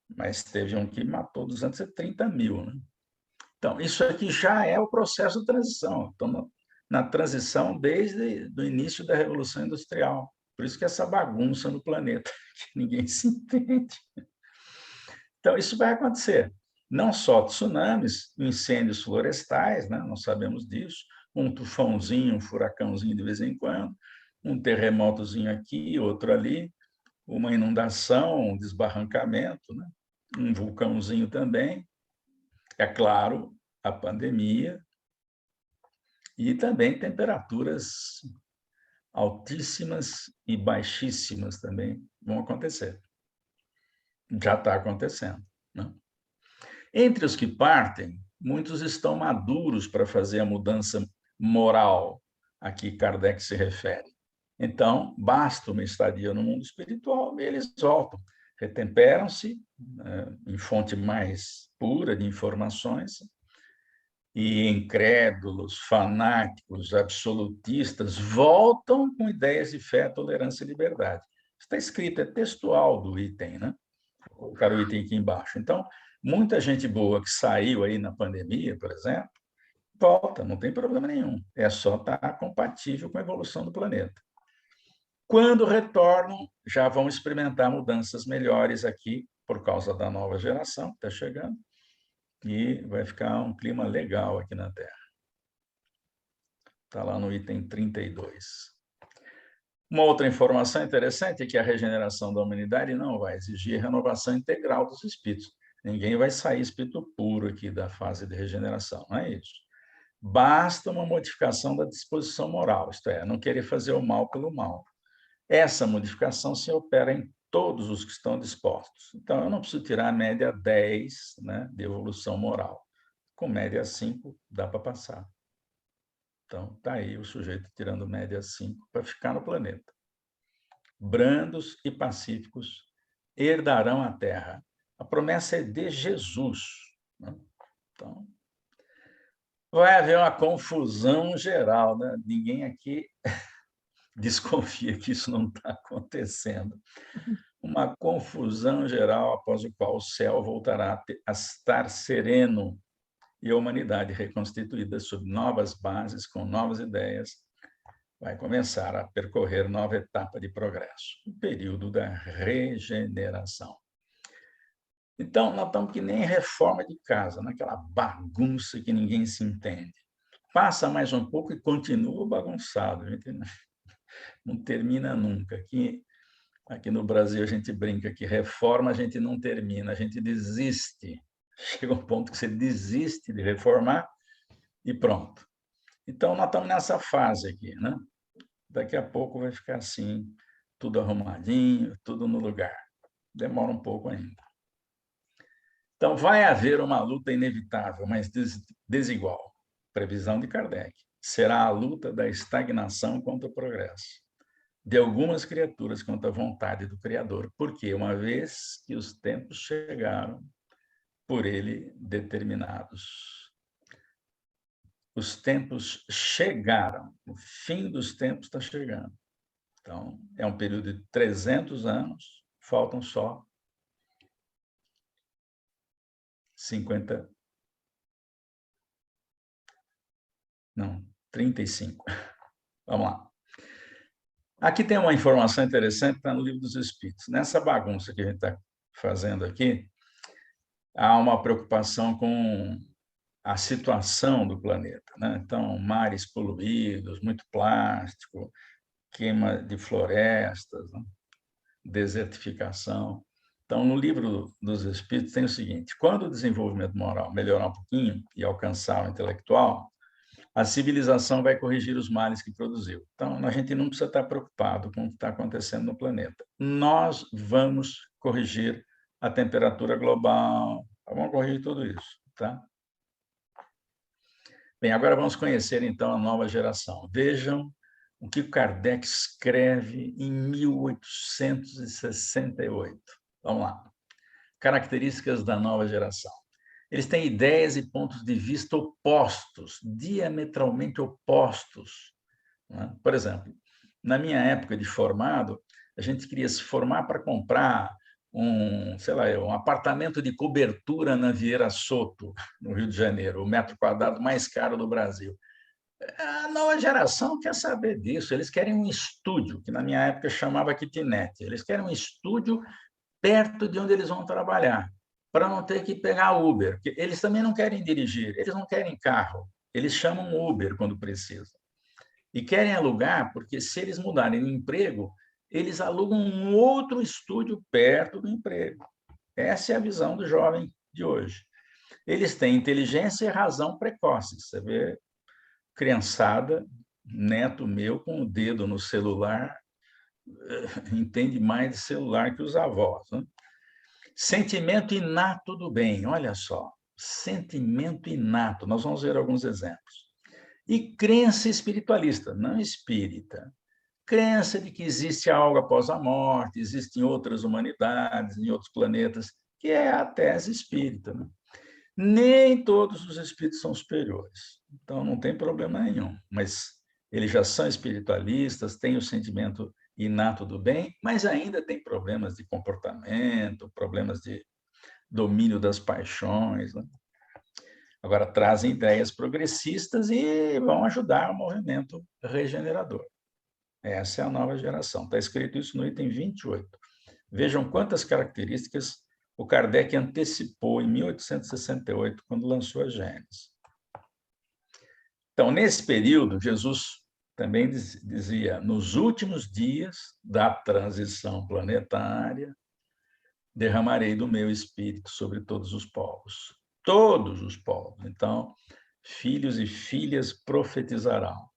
mas teve um que matou 230 mil. Né? Então, isso aqui já é o processo de transição. Estamos na transição desde o início da Revolução Industrial. Por isso que essa bagunça no planeta, que ninguém se entende. Então, isso vai acontecer. Não só tsunamis, incêndios florestais, né? Nós sabemos disso, um tufãozinho, um furacãozinho de vez em quando, um terremotozinho aqui, outro ali, uma inundação, um desbarrancamento, né? Um vulcãozinho também, é claro, a pandemia, e também temperaturas altíssimas e baixíssimas também vão acontecer. Já está acontecendo, né? Entre os que partem, muitos estão maduros para fazer a mudança moral a que Kardec se refere. Então, basta uma estadia no mundo espiritual e eles voltam, retemperam-se em fonte mais pura de informações, e incrédulos, fanáticos, absolutistas voltam com ideias de fé, tolerância e liberdade. Está escrito, é textual do item, né? Vou colocar o item aqui embaixo. Então, muita gente boa que saiu aí na pandemia, por exemplo, volta, não tem problema nenhum. É só estar compatível com a evolução do planeta. Quando retornam, já vão experimentar mudanças melhores aqui, por causa da nova geração que está chegando, e vai ficar um clima legal aqui na Terra. Está lá no item 32. Uma outra informação interessante é que a regeneração da humanidade não vai exigir renovação integral dos espíritos. Ninguém vai sair espírito puro aqui da fase de regeneração, não é isso. Basta uma modificação da disposição moral, isto é, não querer fazer o mal pelo mal. Essa modificação se opera em todos os que estão dispostos. Então, eu não preciso tirar a média 10, né, de evolução moral. Com média 5, dá para passar. Então, está aí o sujeito tirando média 5 para ficar no planeta. Brandos e pacíficos herdarão a terra. A promessa é de Jesus, né? Então, vai haver uma confusão geral, né? Ninguém aqui desconfia que isso não está acontecendo. Uma confusão geral após o qual o céu voltará a estar sereno e a humanidade reconstituída sob novas bases, com novas ideias, vai começar a percorrer nova etapa de progresso, o período da regeneração. Então, nós estamos que nem reforma de casa, naquela bagunça que ninguém se entende. Passa mais um pouco e continua bagunçado, a gente não termina nunca. Aqui no Brasil a gente brinca que reforma a gente não termina, a gente desiste. Chega um ponto que você desiste de reformar e pronto. Então, nós estamos nessa fase aqui, né? Daqui a pouco vai ficar assim, tudo arrumadinho, tudo no lugar. Demora um pouco ainda. Então, vai haver uma luta inevitável, mas desigual. Previsão de Kardec. Será a luta da estagnação contra o progresso, de algumas criaturas contra a vontade do Criador, porque uma vez que os tempos chegaram, por ele determinados. Os tempos chegaram, o fim dos tempos está chegando. Então, é um período de 300 anos, faltam só 35. Vamos lá. Aqui tem uma informação interessante, está no Livro dos Espíritos. Nessa bagunça que a gente está fazendo aqui, há uma preocupação com a situação do planeta, né? Então, mares poluídos, muito plástico, queima de florestas, né? Desertificação. Então, no Livro dos Espíritos tem o seguinte: quando o desenvolvimento moral melhorar um pouquinho e alcançar o intelectual, a civilização vai corrigir os males que produziu. Então, a gente não precisa estar preocupado com o que está acontecendo no planeta. Nós vamos corrigir a temperatura global, vamos corrigir tudo isso, tá? Bem, agora vamos conhecer, então, a nova geração. Vejam o que Kardec escreve em 1868. Vamos lá. Características da nova geração. Eles têm ideias e pontos de vista opostos, diametralmente opostos, né? Por exemplo, na minha época de formado, a gente queria se formar para comprar um apartamento de cobertura na Vieira Soto, no Rio de Janeiro, o metro quadrado mais caro do Brasil. A nova geração quer saber disso, eles querem um estúdio, que na minha época chamava kitnet, eles querem um estúdio perto de onde eles vão trabalhar, para não ter que pegar Uber, porque eles também não querem dirigir, eles não querem carro, eles chamam Uber quando precisam. E querem alugar porque, se eles mudarem de emprego, eles alugam um outro estúdio perto do emprego. Essa é a visão do jovem de hoje. Eles têm inteligência e razão precoces. Você vê criançada, neto meu, com o dedo no celular, entende mais de celular que os avós. Né? Sentimento inato do bem, olha só. Sentimento inato. Nós vamos ver alguns exemplos. E crença espiritualista, não espírita. Crença de que existe algo após a morte, existem outras humanidades, em outros planetas, que é a tese espírita. Né? Nem todos os espíritos são superiores, então não tem problema nenhum, mas eles já são espiritualistas, têm o sentimento inato do bem, mas ainda tem problemas de comportamento, problemas de domínio das paixões. Né? Agora, trazem ideias progressistas e vão ajudar o movimento regenerador. Essa é a nova geração. Está escrito isso no item 28. Vejam quantas características o Kardec antecipou em 1868, quando lançou a Gênesis. Então, nesse período, Jesus também dizia: nos últimos dias da transição planetária, derramarei do meu espírito sobre todos os povos. Todos os povos. Então, filhos e filhas profetizarão.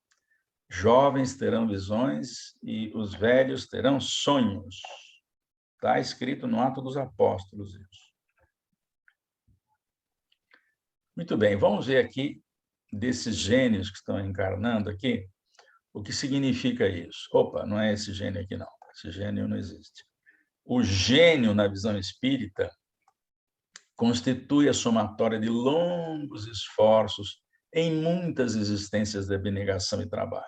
Jovens terão visões e os velhos terão sonhos. Está escrito no Atos dos Apóstolos isso. Muito bem, vamos ver aqui desses gênios que estão encarnando aqui, o que significa isso. Opa, não é esse gênio aqui não, esse gênio não existe. O gênio, na visão espírita, constitui a somatória de longos esforços em muitas existências de abnegação e trabalho,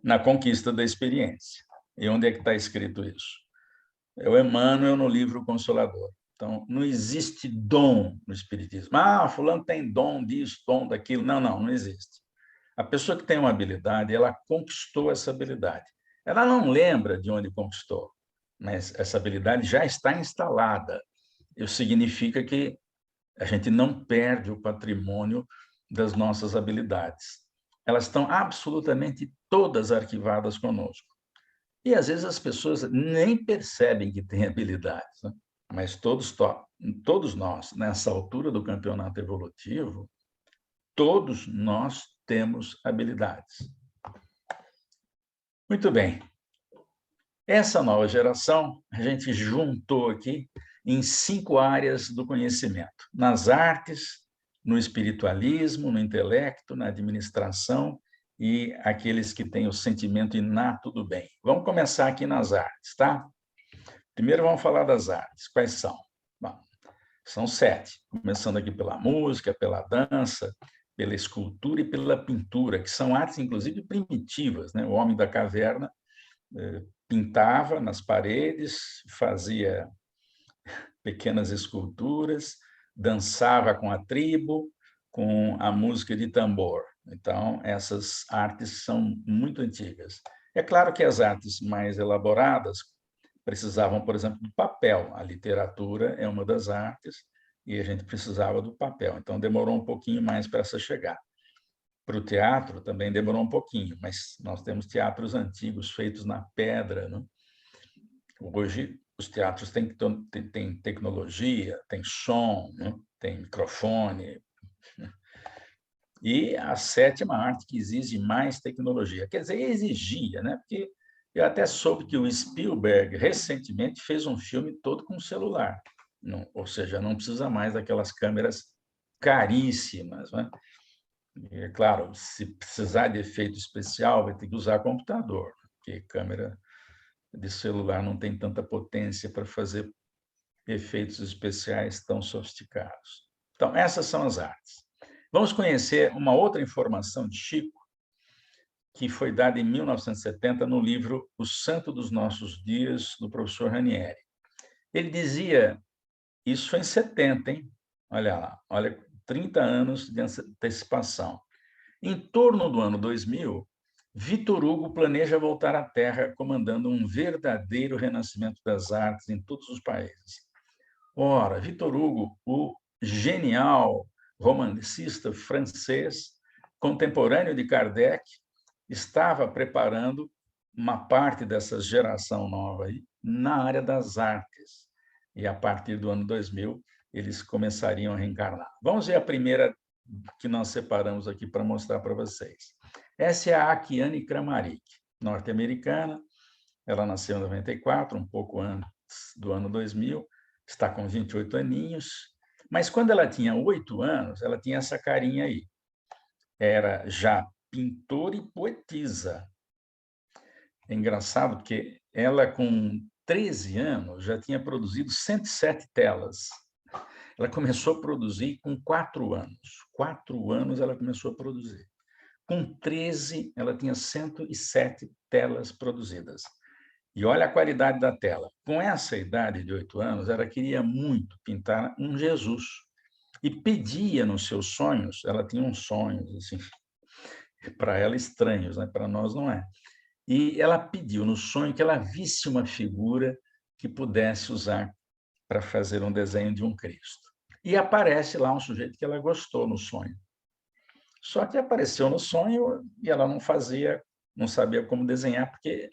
na conquista da experiência. E onde é que está escrito isso? É o Emmanuel no livro Consolador. Então, não existe dom no Espiritismo. Ah, fulano tem dom disso, dom daquilo. Não, não existe. A pessoa que tem uma habilidade, ela conquistou essa habilidade. Ela não lembra de onde conquistou, mas essa habilidade já está instalada. Isso significa que a gente não perde o patrimônio das nossas habilidades. Elas estão absolutamente todas arquivadas conosco. E, às vezes, as pessoas nem percebem que têm habilidades, né? Mas todos nós, nessa altura do campeonato evolutivo, todos nós temos habilidades. Muito bem. Essa nova geração, a gente juntou aqui em 5 áreas do conhecimento: nas artes, no espiritualismo, no intelecto, na administração e aqueles que têm o sentimento inato do bem. Vamos começar aqui nas artes, tá? Primeiro vamos falar das artes. Quais são? Bom, são 7, começando aqui pela música, pela dança, pela escultura e pela pintura, que são artes, inclusive, primitivas, né? O homem da caverna pintava nas paredes, fazia pequenas esculturas, dançava com a tribo, com a música de tambor. Então, essas artes são muito antigas. É claro que as artes mais elaboradas precisavam, por exemplo, do papel. A literatura é uma das artes e a gente precisava do papel. Então, demorou um pouquinho mais para essa chegar. Para o teatro também demorou um pouquinho, mas nós temos teatros antigos feitos na pedra. Né? Hoje, os teatros têm tecnologia, tem som, né? Tem microfone. E a 7ª arte, que exige mais tecnologia. Quer dizer, exigia, né? Porque eu até soube que o Spielberg, recentemente, fez um filme todo com celular. Não, ou seja, não precisa mais daquelas câmeras caríssimas. Né? E, é claro, se precisar de efeito especial, vai ter que usar computador, porque câmera de celular não tem tanta potência para fazer efeitos especiais tão sofisticados. Então, essas são as artes. Vamos conhecer uma outra informação de Chico, que foi dada em 1970 no livro O Santo dos Nossos Dias, do professor Ranieri. Ele dizia, isso foi em 70, hein? Olha lá, olha, 30 anos de antecipação. Em torno do ano 2000, Victor Hugo planeja voltar à Terra comandando um verdadeiro renascimento das artes em todos os países. Ora, Victor Hugo, o genial romancista francês, contemporâneo de Kardec, estava preparando uma parte dessa geração nova aí na área das artes. E a partir do ano 2000, eles começariam a reencarnar. Vamos ver a primeira que nós separamos aqui para mostrar para vocês. Essa é a Akiane Kramaric, norte-americana. Ela nasceu em 94, um pouco antes do ano 2000, está com 28 aninhos, mas quando ela tinha 8 anos, ela tinha essa carinha aí. Era já pintora e poetisa. É engraçado porque ela, com 13 anos, já tinha produzido 107 telas. Ela começou a produzir com 4 anos. 4 anos ela começou a produzir. Com 13, ela tinha 107 telas produzidas. E olha a qualidade da tela. Com essa idade de 8 anos, ela queria muito pintar um Jesus. E pedia nos seus sonhos, ela tinha uns sonhos, assim, para ela estranhos, né? Para nós não é. E ela pediu no sonho que ela visse uma figura que pudesse usar para fazer um desenho de um Cristo. E aparece lá um sujeito que ela gostou no sonho. Só que apareceu no sonho e ela não sabia como desenhar, porque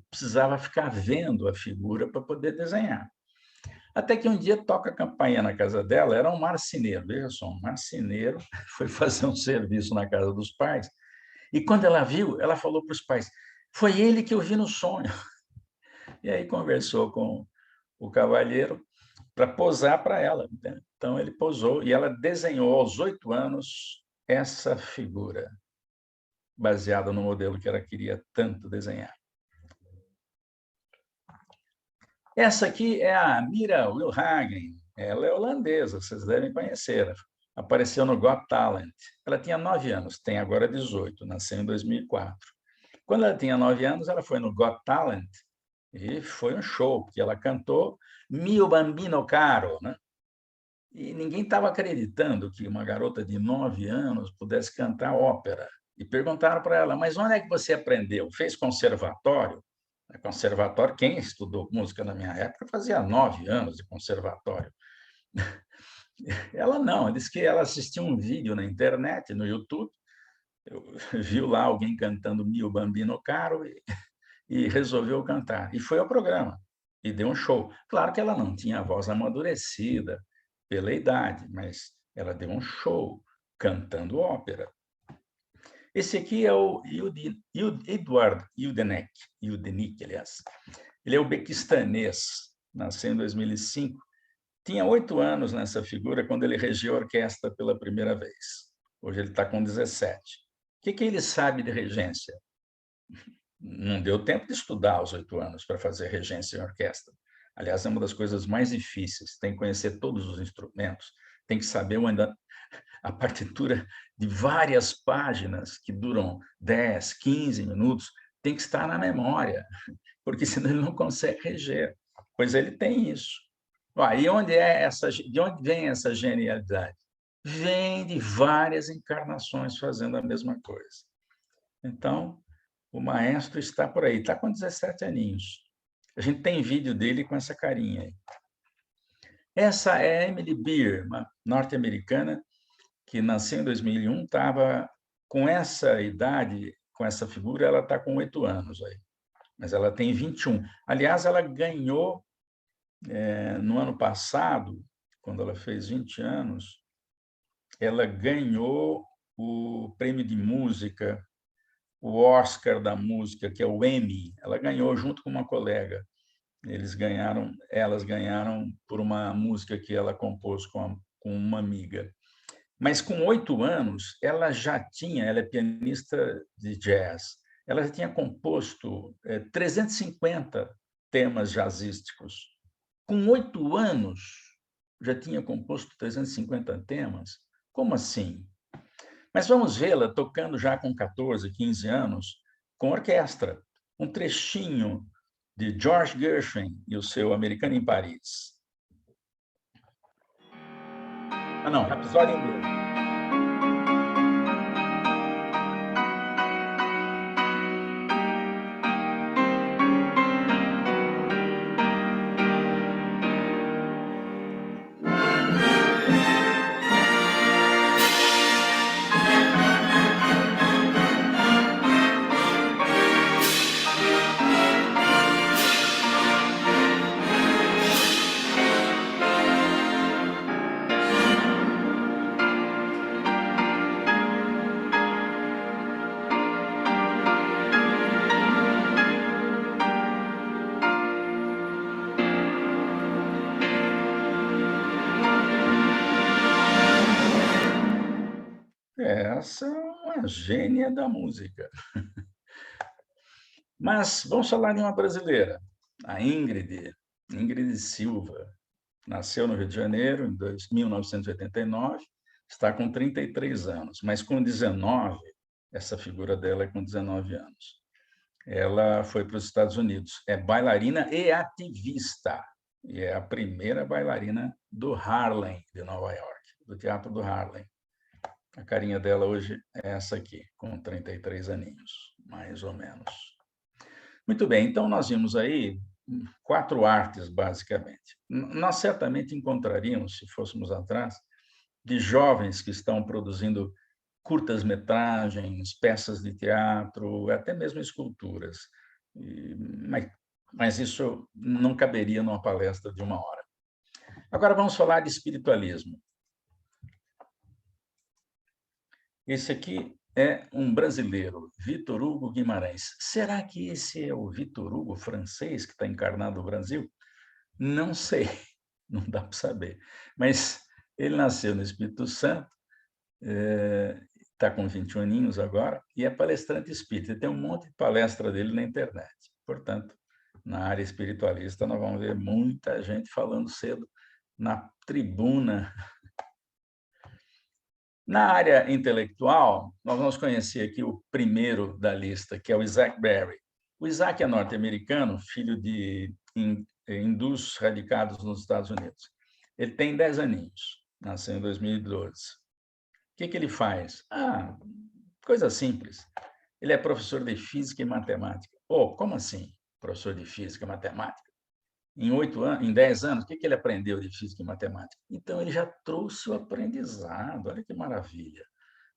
precisava ficar vendo a figura para poder desenhar. Até que um dia toca a campainha na casa dela, era um marceneiro, veja só, um marceneiro foi fazer um serviço na casa dos pais, e quando ela viu, ela falou para os pais, foi ele que eu vi no sonho. E aí conversou com o cavalheiro para posar para ela. Então ele posou, e ela desenhou aos 8 anos essa figura, baseada no modelo que ela queria tanto desenhar. Essa aqui é a Mira Wilhagen. Ela é holandesa, vocês devem conhecer. Apareceu no Got Talent. Ela tinha 9 anos, tem agora 18, nasceu em 2004. Quando ela tinha 9 anos, ela foi no Got Talent e foi um show, porque ela cantou Mio Bambino Caro, né? E ninguém estava acreditando que uma garota de 9 anos pudesse cantar ópera. E perguntaram para ela, mas onde é que você aprendeu? Fez conservatório? Conservatório, quem estudou música na minha época fazia 9 anos de conservatório. Ela não, disse que ela assistiu um vídeo na internet, no YouTube, viu lá alguém cantando Mio Bambino Caro e resolveu cantar. E foi ao programa, e deu um show. Claro que ela não tinha a voz amadurecida pela idade, mas ela deu um show cantando ópera. Esse aqui é o Eduard Yudenich, aliás. Ele é ubequistanês, nasceu em 2005. Tinha 8 anos nessa figura quando ele regeu a orquestra pela primeira vez. Hoje ele está com 17. O que ele sabe de regência? Não deu tempo de estudar aos 8 anos para fazer regência em orquestra. Aliás, é uma das coisas mais difíceis. Tem que conhecer todos os instrumentos, tem que saber a partitura de várias páginas que duram 10, 15 minutos, tem que estar na memória, porque senão ele não consegue reger. Pois ele tem isso. E de onde vem essa genialidade? Vem de várias encarnações fazendo a mesma coisa. Então, o maestro está por aí, está com 17 aninhos. A gente tem vídeo dele com essa carinha aí. Essa é a Emily Beer, uma norte-americana, que nasceu em 2001, estava com essa idade, com essa figura, ela está com 8 anos aí, mas ela tem 21. Aliás, ela ganhou, no ano passado, quando ela fez 20 anos, ela ganhou o prêmio de música, o Oscar da música, que é o Emmy. Ela ganhou junto com uma colega. Elas ganharam por uma música que ela compôs com uma amiga. Mas com 8 anos, ela é pianista de jazz, ela já tinha composto 350 temas jazzísticos. Com 8 anos, já tinha composto 350 temas? Como assim? Mas vamos vê-la tocando já com 14, 15 anos, com orquestra. Um trechinho de George Gershwin e o seu Americano em Paris. Não, Rapsódia em inglês. Essa é uma gênia da música. Mas vamos falar de uma brasileira, a Ingrid Silva. Nasceu no Rio de Janeiro em 1989, está com 33 anos, mas com 19, essa figura dela é com 19 anos. Ela foi para os Estados Unidos, é bailarina e ativista, e é a primeira bailarina do Harlem, de Nova York, do Teatro do Harlem. A carinha dela hoje é essa aqui, com 33 aninhos, mais ou menos. Muito bem, então nós vimos aí 4 artes, basicamente. Nós certamente encontraríamos, se fôssemos atrás, de jovens que estão produzindo curtas-metragens, peças de teatro, até mesmo esculturas. Mas isso não caberia numa palestra de 1 hora. Agora vamos falar de espiritualismo. Esse aqui é um brasileiro, Vitor Hugo Guimarães. Será que esse é o Vitor Hugo francês que está encarnado no Brasil? Não sei, não dá para saber. Mas ele nasceu no Espírito Santo, está com 21 aninhos agora, e é palestrante espírita. Tem um monte de palestra dele na internet. Portanto, na área espiritualista, nós vamos ver muita gente falando cedo na tribuna. Na área intelectual, nós vamos conhecer aqui o primeiro da lista, que é o Isaac Berry. O Isaac é norte-americano, filho de hindus radicados nos Estados Unidos. Ele tem 10 aninhos, nasceu em 2012. O que ele faz? Coisa simples. Ele é professor de física e matemática. Como assim, professor de física e matemática? Em 10 anos, o que ele aprendeu de física e matemática? Então, ele já trouxe o aprendizado. Olha que maravilha.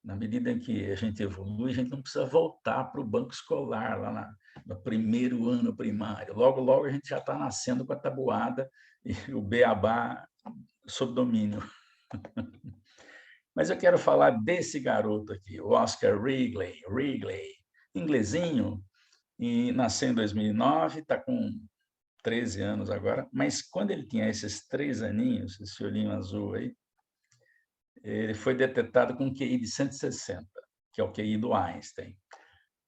Na medida em que a gente evolui, a gente não precisa voltar para o banco escolar, lá no primeiro ano primário. Logo, logo, a gente já está nascendo com a tabuada e o beabá sob domínio. Mas eu quero falar desse garoto aqui, o Oscar Wrigley, inglesinho, e nasceu em 2009, está com 13 anos agora, mas quando ele tinha esses 3 aninhos, esse olhinho azul aí, ele foi detectado com um QI de 160, que é o QI do Einstein.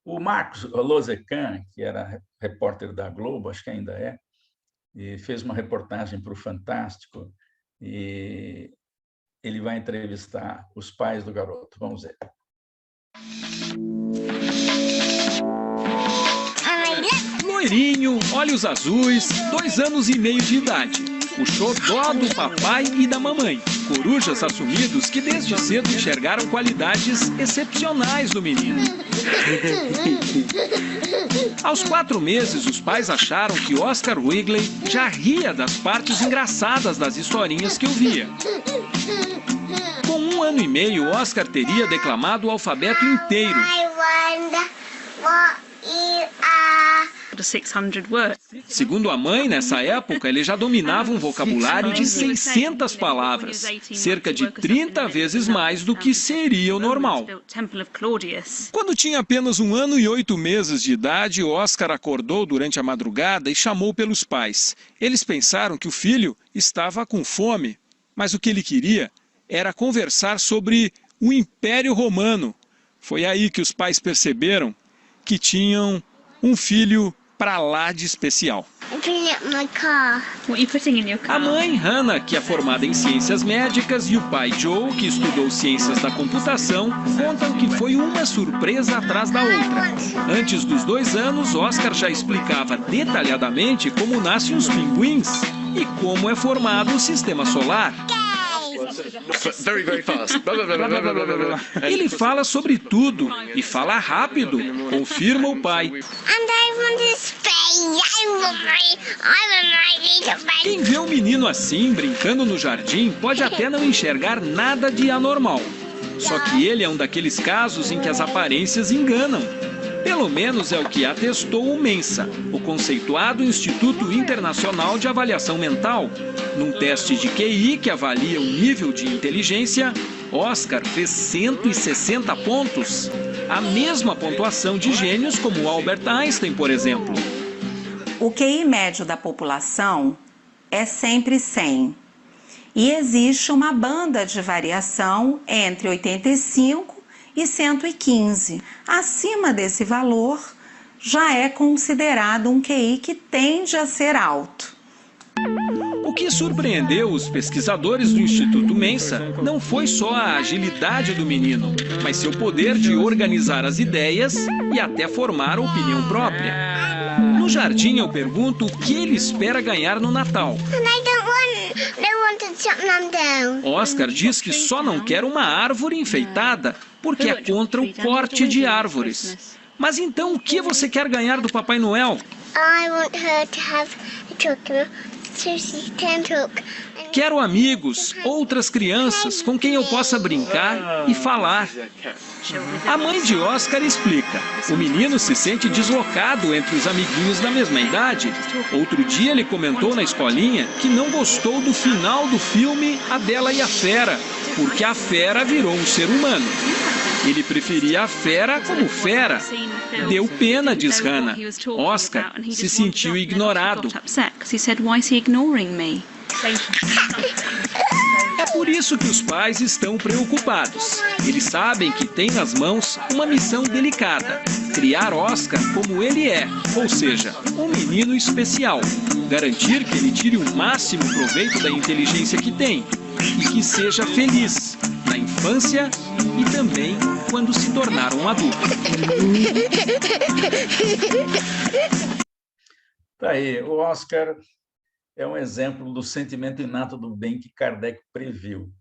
O Marcos Lozecan, que era repórter da Globo, acho que ainda é, e fez uma reportagem para o Fantástico, e ele vai entrevistar os pais do garoto. Vamos ver. Loirinho, olhos azuis, 2 anos e meio de idade. O xodó do papai e da mamãe. Corujas assumidos que desde cedo enxergaram qualidades excepcionais do menino. Aos 4 meses, os pais acharam que Oscar Wrigley já ria das partes engraçadas das historinhas que ouvia. Com 1 ano e meio, Oscar teria declamado o alfabeto inteiro. Segundo a mãe, nessa época, ele já dominava um vocabulário de 600 palavras, cerca de 30 vezes mais do que seria o normal. Quando tinha apenas 1 ano e 8 meses de idade, Oscar acordou durante a madrugada e chamou pelos pais. Eles pensaram que o filho estava com fome, mas o que ele queria era conversar sobre o Império Romano. Foi aí que os pais perceberam que tinham um filho pra lá de especial. A mãe, Hannah, que é formada em ciências médicas, e o pai, Joe, que estudou ciências da computação, contam que foi uma surpresa atrás da outra. Antes dos 2 anos, Oscar já explicava detalhadamente como nascem os pinguins e como é formado o sistema solar. Ele fala sobre tudo e fala rápido, confirma o pai. Quem vê um menino assim, brincando no jardim, pode até não enxergar nada de anormal. Só que ele é um daqueles casos em que as aparências enganam. Pelo menos é o que atestou o Mensa, o conceituado Instituto Internacional de Avaliação Mental. Num teste de QI que avalia o nível de inteligência, Oscar fez 160 pontos. A mesma pontuação de gênios como Albert Einstein, por exemplo. O QI médio da população é sempre 100. E existe uma banda de variação entre 85 e 115. Acima desse valor, já é considerado um QI que tende a ser alto. O que surpreendeu os pesquisadores do Instituto Mensa não foi só a agilidade do menino, mas seu poder de organizar as ideias e até formar opinião própria. No jardim eu pergunto o que ele espera ganhar no Natal. Oscar diz que só não quer uma árvore enfeitada, porque é contra o corte de árvores. Mas então o que você quer ganhar do Papai Noel? Quero amigos, outras crianças com quem eu possa brincar e falar. A mãe de Oscar explica. O menino se sente deslocado entre os amiguinhos da mesma idade. Outro dia ele comentou na escolinha que não gostou do final do filme A Bela e a Fera, porque a fera virou um ser humano. Ele preferia a fera como fera. Deu pena, diz Hannah. Oscar se sentiu ignorado. É por isso que os pais estão preocupados. Eles sabem que têm nas mãos uma missão delicada: criar Oscar como ele é, ou seja, um menino especial. Garantir que ele tire o máximo proveito da inteligência que tem e que seja feliz na infância e também quando se tornar um adulto. Tá aí, o Oscar é um exemplo do sentimento inato do bem que Kardec previu.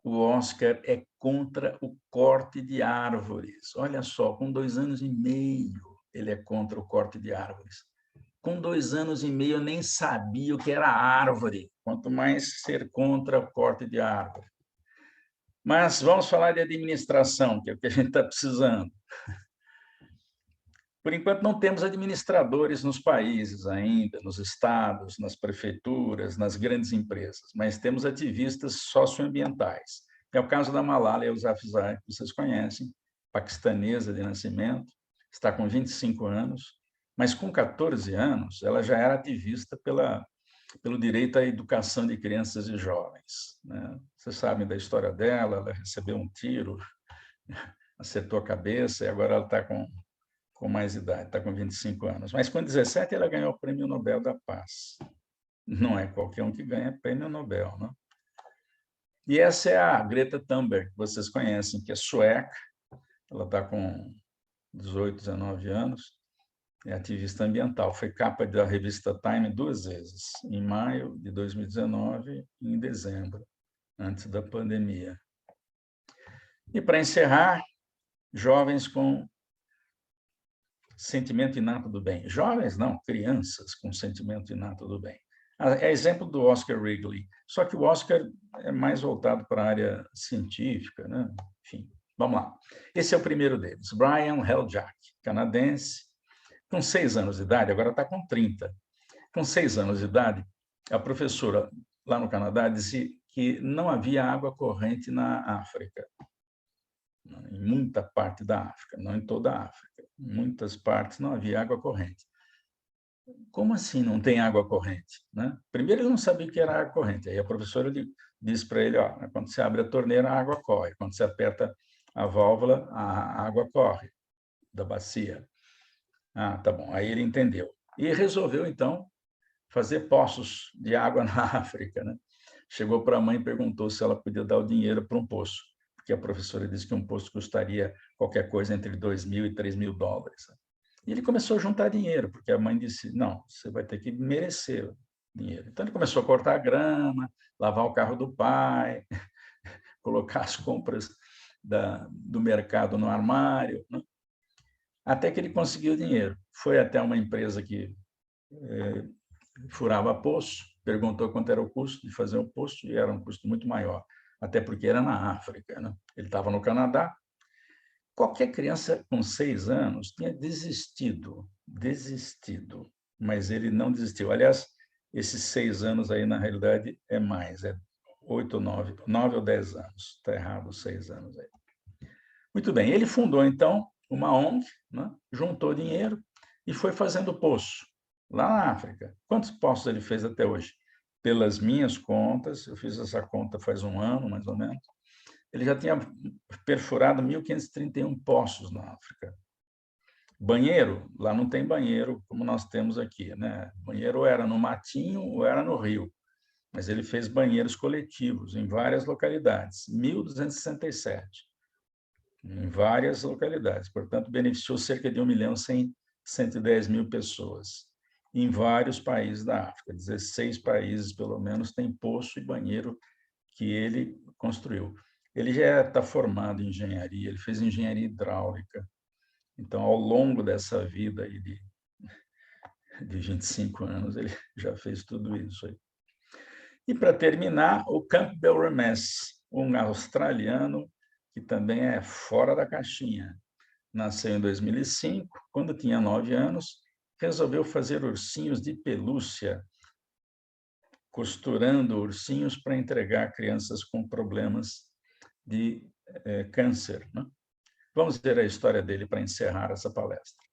O Oscar é contra o corte de árvores. Olha só, com 2 anos e meio, ele é contra o corte de árvores. Com 2 anos e meio, eu nem sabia o que era árvore, quanto mais ser contra o corte de árvore. Mas vamos falar de administração, que é o que a gente está precisando. Por enquanto, não temos administradores nos países ainda, nos estados, nas prefeituras, nas grandes empresas, mas temos ativistas socioambientais. É o caso da Malala Yousafzai, que vocês conhecem, paquistanesa de nascimento, está com 25 anos, mas com 14 anos ela já era ativista pelo direito à educação de crianças e jovens, né? Vocês sabem da história dela, ela recebeu um tiro, acertou a cabeça e agora ela está com mais idade, está com 25 anos. Mas com 17 ela ganhou o Prêmio Nobel da Paz. Não é qualquer um que ganha Prêmio Nobel, não? E essa é a Greta Thunberg, que vocês conhecem, que é sueca, ela está com 18, 19 anos, é ativista ambiental, foi capa da revista Time 2 vezes, em maio de 2019 e em dezembro, antes da pandemia. E para encerrar, jovens com sentimento inato do bem. Jovens não, crianças com sentimento inato do bem. É exemplo do Oscar Wrigley, só que o Oscar é mais voltado para a área científica, né? Enfim, vamos lá. Esse é o primeiro deles, Brian Heljack, canadense, com 6 anos de idade, agora está com 30. Com 6 anos de idade, a professora lá no Canadá disse que não havia água corrente na África, em muita parte da África, não em toda a África. Em muitas partes não havia água corrente. Como assim não tem água corrente, né? Primeiro ele não sabia o que era água corrente. Aí a professora disse para ele, ó, quando você abre a torneira, a água corre. Quando você aperta a válvula, a água corre da bacia. Ah, tá bom. Aí ele entendeu. E resolveu, então, fazer poços de água na África, né? Chegou para a mãe e perguntou se ela podia dar o dinheiro para um poço, porque a professora disse que um poço custaria qualquer coisa entre $2.000 e $3.000. E ele começou a juntar dinheiro, porque a mãe disse, não, você vai ter que merecer o dinheiro. Então, ele começou a cortar a grama, lavar o carro do pai, colocar as compras do mercado no armário, né? Até que ele conseguiu dinheiro. Foi até uma empresa que furava poço, perguntou quanto era o custo de fazer um poço, e era um custo muito maior, até porque era na África, né? Ele estava no Canadá. Qualquer criança com 6 anos tinha desistido, mas ele não desistiu. Aliás, esses 6 anos aí, na realidade, é mais, é 8 ou 9 ou 10 anos. Está errado, 6 anos aí. Muito bem, ele fundou, então, uma ONG, né? Juntou dinheiro e foi fazendo poço lá na África. Quantos poços ele fez até hoje? Pelas minhas contas, eu fiz essa conta faz 1 ano, mais ou menos, ele já tinha perfurado 1.531 poços na África. Banheiro, lá não tem banheiro como nós temos aqui, né? Banheiro ou era no matinho ou era no rio. Mas ele fez banheiros coletivos em várias localidades, 1.267, em várias localidades. Portanto, beneficiou cerca de 1.110.000 pessoas, em vários países da África. 16 países, pelo menos, têm poço e banheiro que ele construiu. Ele já está formado em engenharia, ele fez engenharia hidráulica. Então, ao longo dessa vida aí de 25 anos, ele já fez tudo isso aí. E, para terminar, o Campbell Remes, um australiano que também é fora da caixinha. Nasceu em 2005, quando tinha 9 anos, resolveu fazer ursinhos de pelúcia, costurando ursinhos para entregar a crianças com problemas de câncer, né? Vamos ver a história dele para encerrar essa palestra.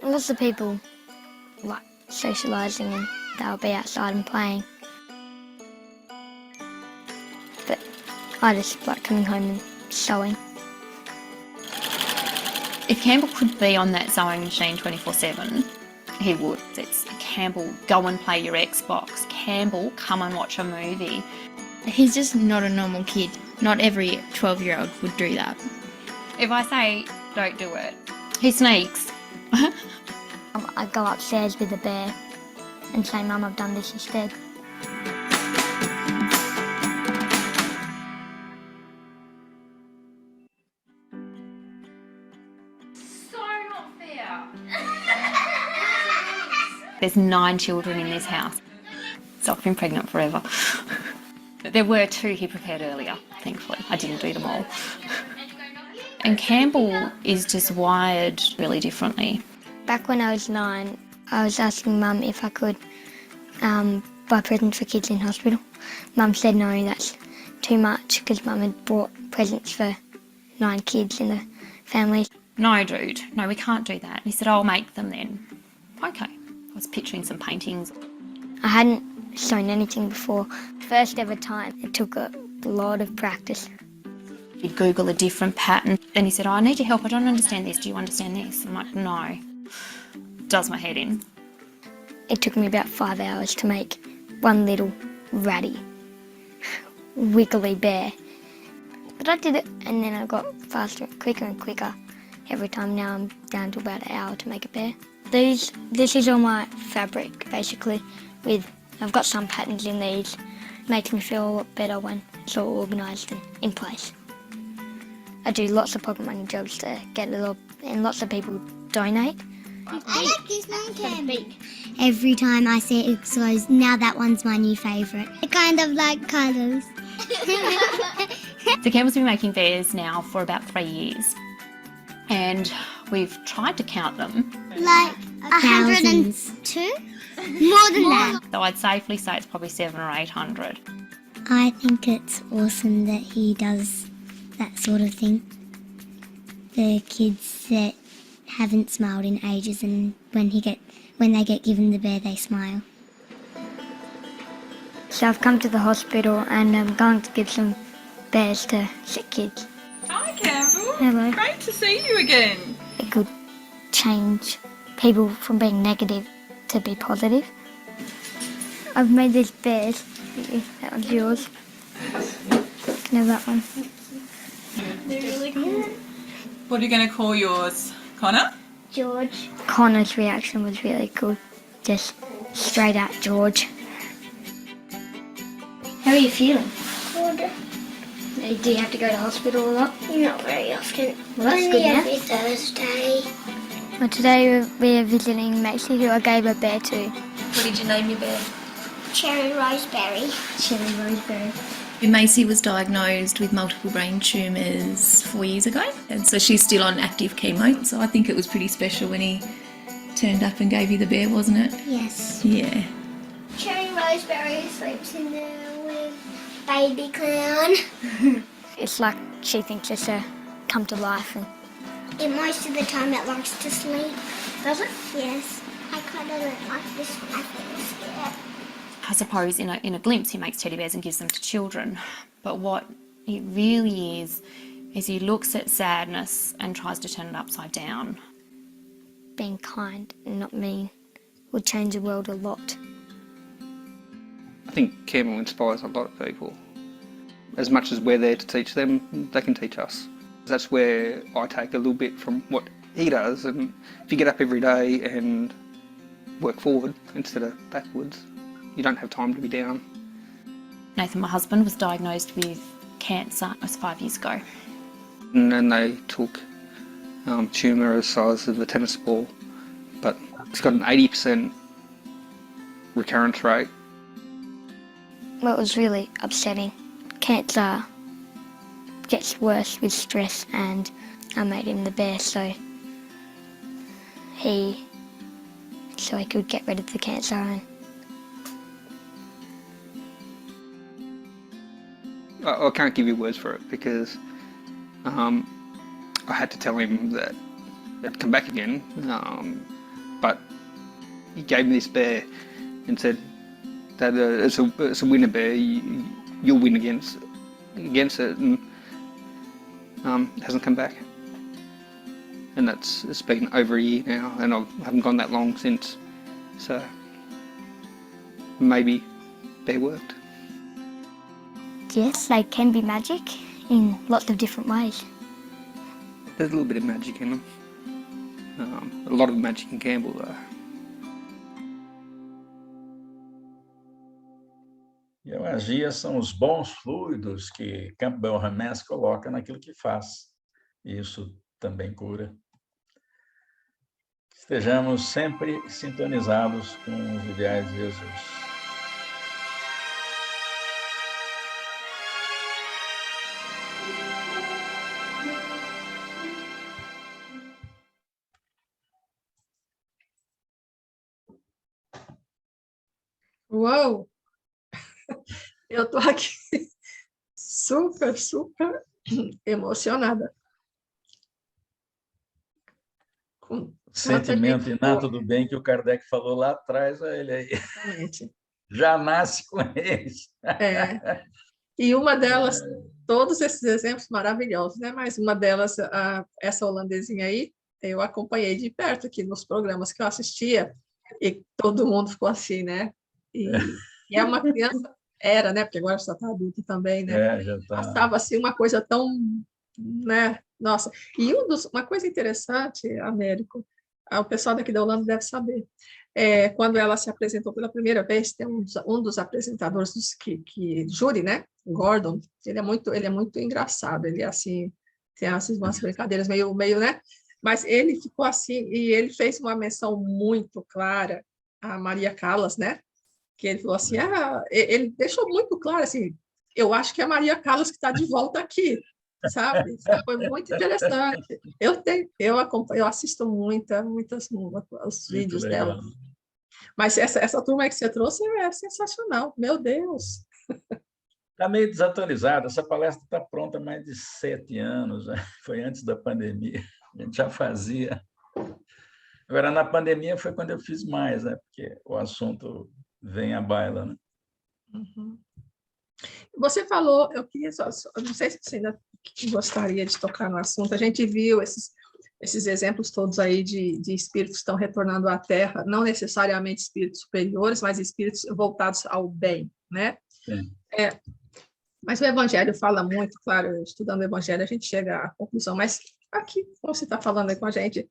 Lots of people like socialising and they'll be outside and playing. But I just like coming home and sewing. If Campbell could be on that sewing machine 24/7, he would. It's Campbell, go and play your Xbox. Campbell, come and watch a movie. He's just not a normal kid. Not every 12-year-old would do that. If I say don't do it, he sneaks. I go upstairs with the bear and say, Mum, I've done this instead. So not fair. There's 9 children in this house. So I've been pregnant forever. There were 2 he prepared earlier, thankfully. I didn't do them all. And Campbell is just wired really differently. Back when I was 9, I was asking Mum if I could buy presents for kids in hospital. Mum said no, that's too much, because Mum had bought presents for 9 kids in the family. No, dude, no, we can't do that. He said, I'll make them then. Okay. I was picturing some paintings. I hadn't sewn anything before. First ever time. It took a lot of practice. He'd Google a different pattern. And he said, I need your help. I don't understand this. Do you understand this? I'm like, no. Does my head in. It took me about 5 hours to make one little ratty, wiggly bear. But I did it, and then I got faster, quicker and quicker every time. Now I'm down to about an hour to make a bear. This is all my fabric, basically. I've got some patterns in these. Makes me feel a lot better when it's all organised and in place. I do lots of pocket money jobs to get and lots of people donate. I like this one, Cam. Every time I see it goes, now that one's my new favourite. I kind of like colours. So Campbell's been making bears now for about 3 years. And we've tried to count them. Like 102? More than that. So I'd safely say it's probably 700 or 800. I think it's awesome that he does that sort of thing. The kids that haven't smiled in ages, and when they get given the bear, they smile. So I've come to the hospital and I'm going to give some bears to sick kids. Hi, Campbell. Hello. Great to see you again. It could change people from being negative to be positive. I've made these bears. That one's yours. Can I have that one? They're really cool. What are you going to call yours, Connor? George. Connor's reaction was really good. Just straight out George. How are you feeling? Good. Do you have to go to hospital a lot? Not very often. Well, that's Only good now. every Thursday. Well, today we're visiting Macy, who I gave a bear to. What did you name your bear? Cherry Roseberry. Cherry Roseberry. Macy was diagnosed with multiple brain tumours 4 years ago, and so she's still on active chemo, so I think it was pretty special when he turned up and gave you the bear, wasn't it? Yes. Yeah. Cherry Roseberry sleeps in there with Baby Clown. It's like she thinks it's come to life. And most of the time it likes to sleep. Does it? Yes. I kind of don't like this one. I feel scared. I suppose in a glimpse he makes teddy bears and gives them to children, but what it really is he looks at sadness and tries to turn it upside down. Being kind and not mean will change the world a lot. I think Campbell inspires a lot of people. As much as we're there to teach them, they can teach us. That's where I take a little bit from what he does, and if you get up every day and work forward instead of backwards, you don't have time to be down. Nathan, my husband, was diagnosed with cancer 5 years ago. And then they took tumour the size of a tennis ball, but it's got an 80% recurrence rate. Well, it was really upsetting. Cancer gets worse with stress, and I made him the bear so he could get rid of the cancer. And I can't give you words for it because I had to tell him that it'd come back again, but he gave me this bear and said that it's a winner bear, you'll win against it, and it hasn't come back. And it's been over a year now, and I haven't gone that long since, so maybe bear worked. yes, they can be magic in lots of different ways. There's a little bit of magic in them. A lot of magic in Campbell though. E a magia são os bons fluidos que Campbell Hermes coloca naquilo que faz. E isso também cura. Estejamos sempre sintonizados com os ideais de Jesus. Uou! Eu estou aqui super emocionada. Sentimento inato do bem que o Kardec falou lá atrás, ele aí. Exatamente. Já nasce com eles. É. E uma delas, todos esses exemplos maravilhosos, né? Mas uma delas, essa holandesinha aí, eu acompanhei de perto aqui nos programas que eu assistia, e todo mundo ficou assim, né? E é uma criança, era, né? Porque agora já está adulto também, né? Já tá. Passava assim uma coisa tão, né? Nossa. E uma coisa interessante, Américo, o pessoal daqui da Holanda deve saber. Quando ela se apresentou pela primeira vez, tem um dos apresentadores júri, né? Gordon, ele é muito engraçado, ele assim, tem umas brincadeiras meio, né? Mas ele ficou assim, e ele fez uma menção muito clara a Maria Callas, né? Que ele falou assim, ele deixou muito claro assim, eu acho que é a Maria Callas que está de volta aqui, sabe? Foi muito interessante. Eu assisto os vídeos dela. Mas essa turma aí que você trouxe é sensacional, meu Deus. Está meio desatualizada, essa palestra está pronta há mais de 7 anos, né? Foi antes da pandemia, a gente já fazia. Agora, na pandemia foi quando eu fiz mais, né? Porque o assunto vem à baila, né? Uhum. Você falou, eu queria não sei se você ainda gostaria de tocar no assunto, a gente viu esses exemplos todos aí de espíritos que estão retornando à Terra, não necessariamente espíritos superiores, mas espíritos voltados ao bem, né? Sim. Mas o Evangelho fala muito, claro, estudando o Evangelho a gente chega à conclusão, mas aqui, como você está falando aí com a gente,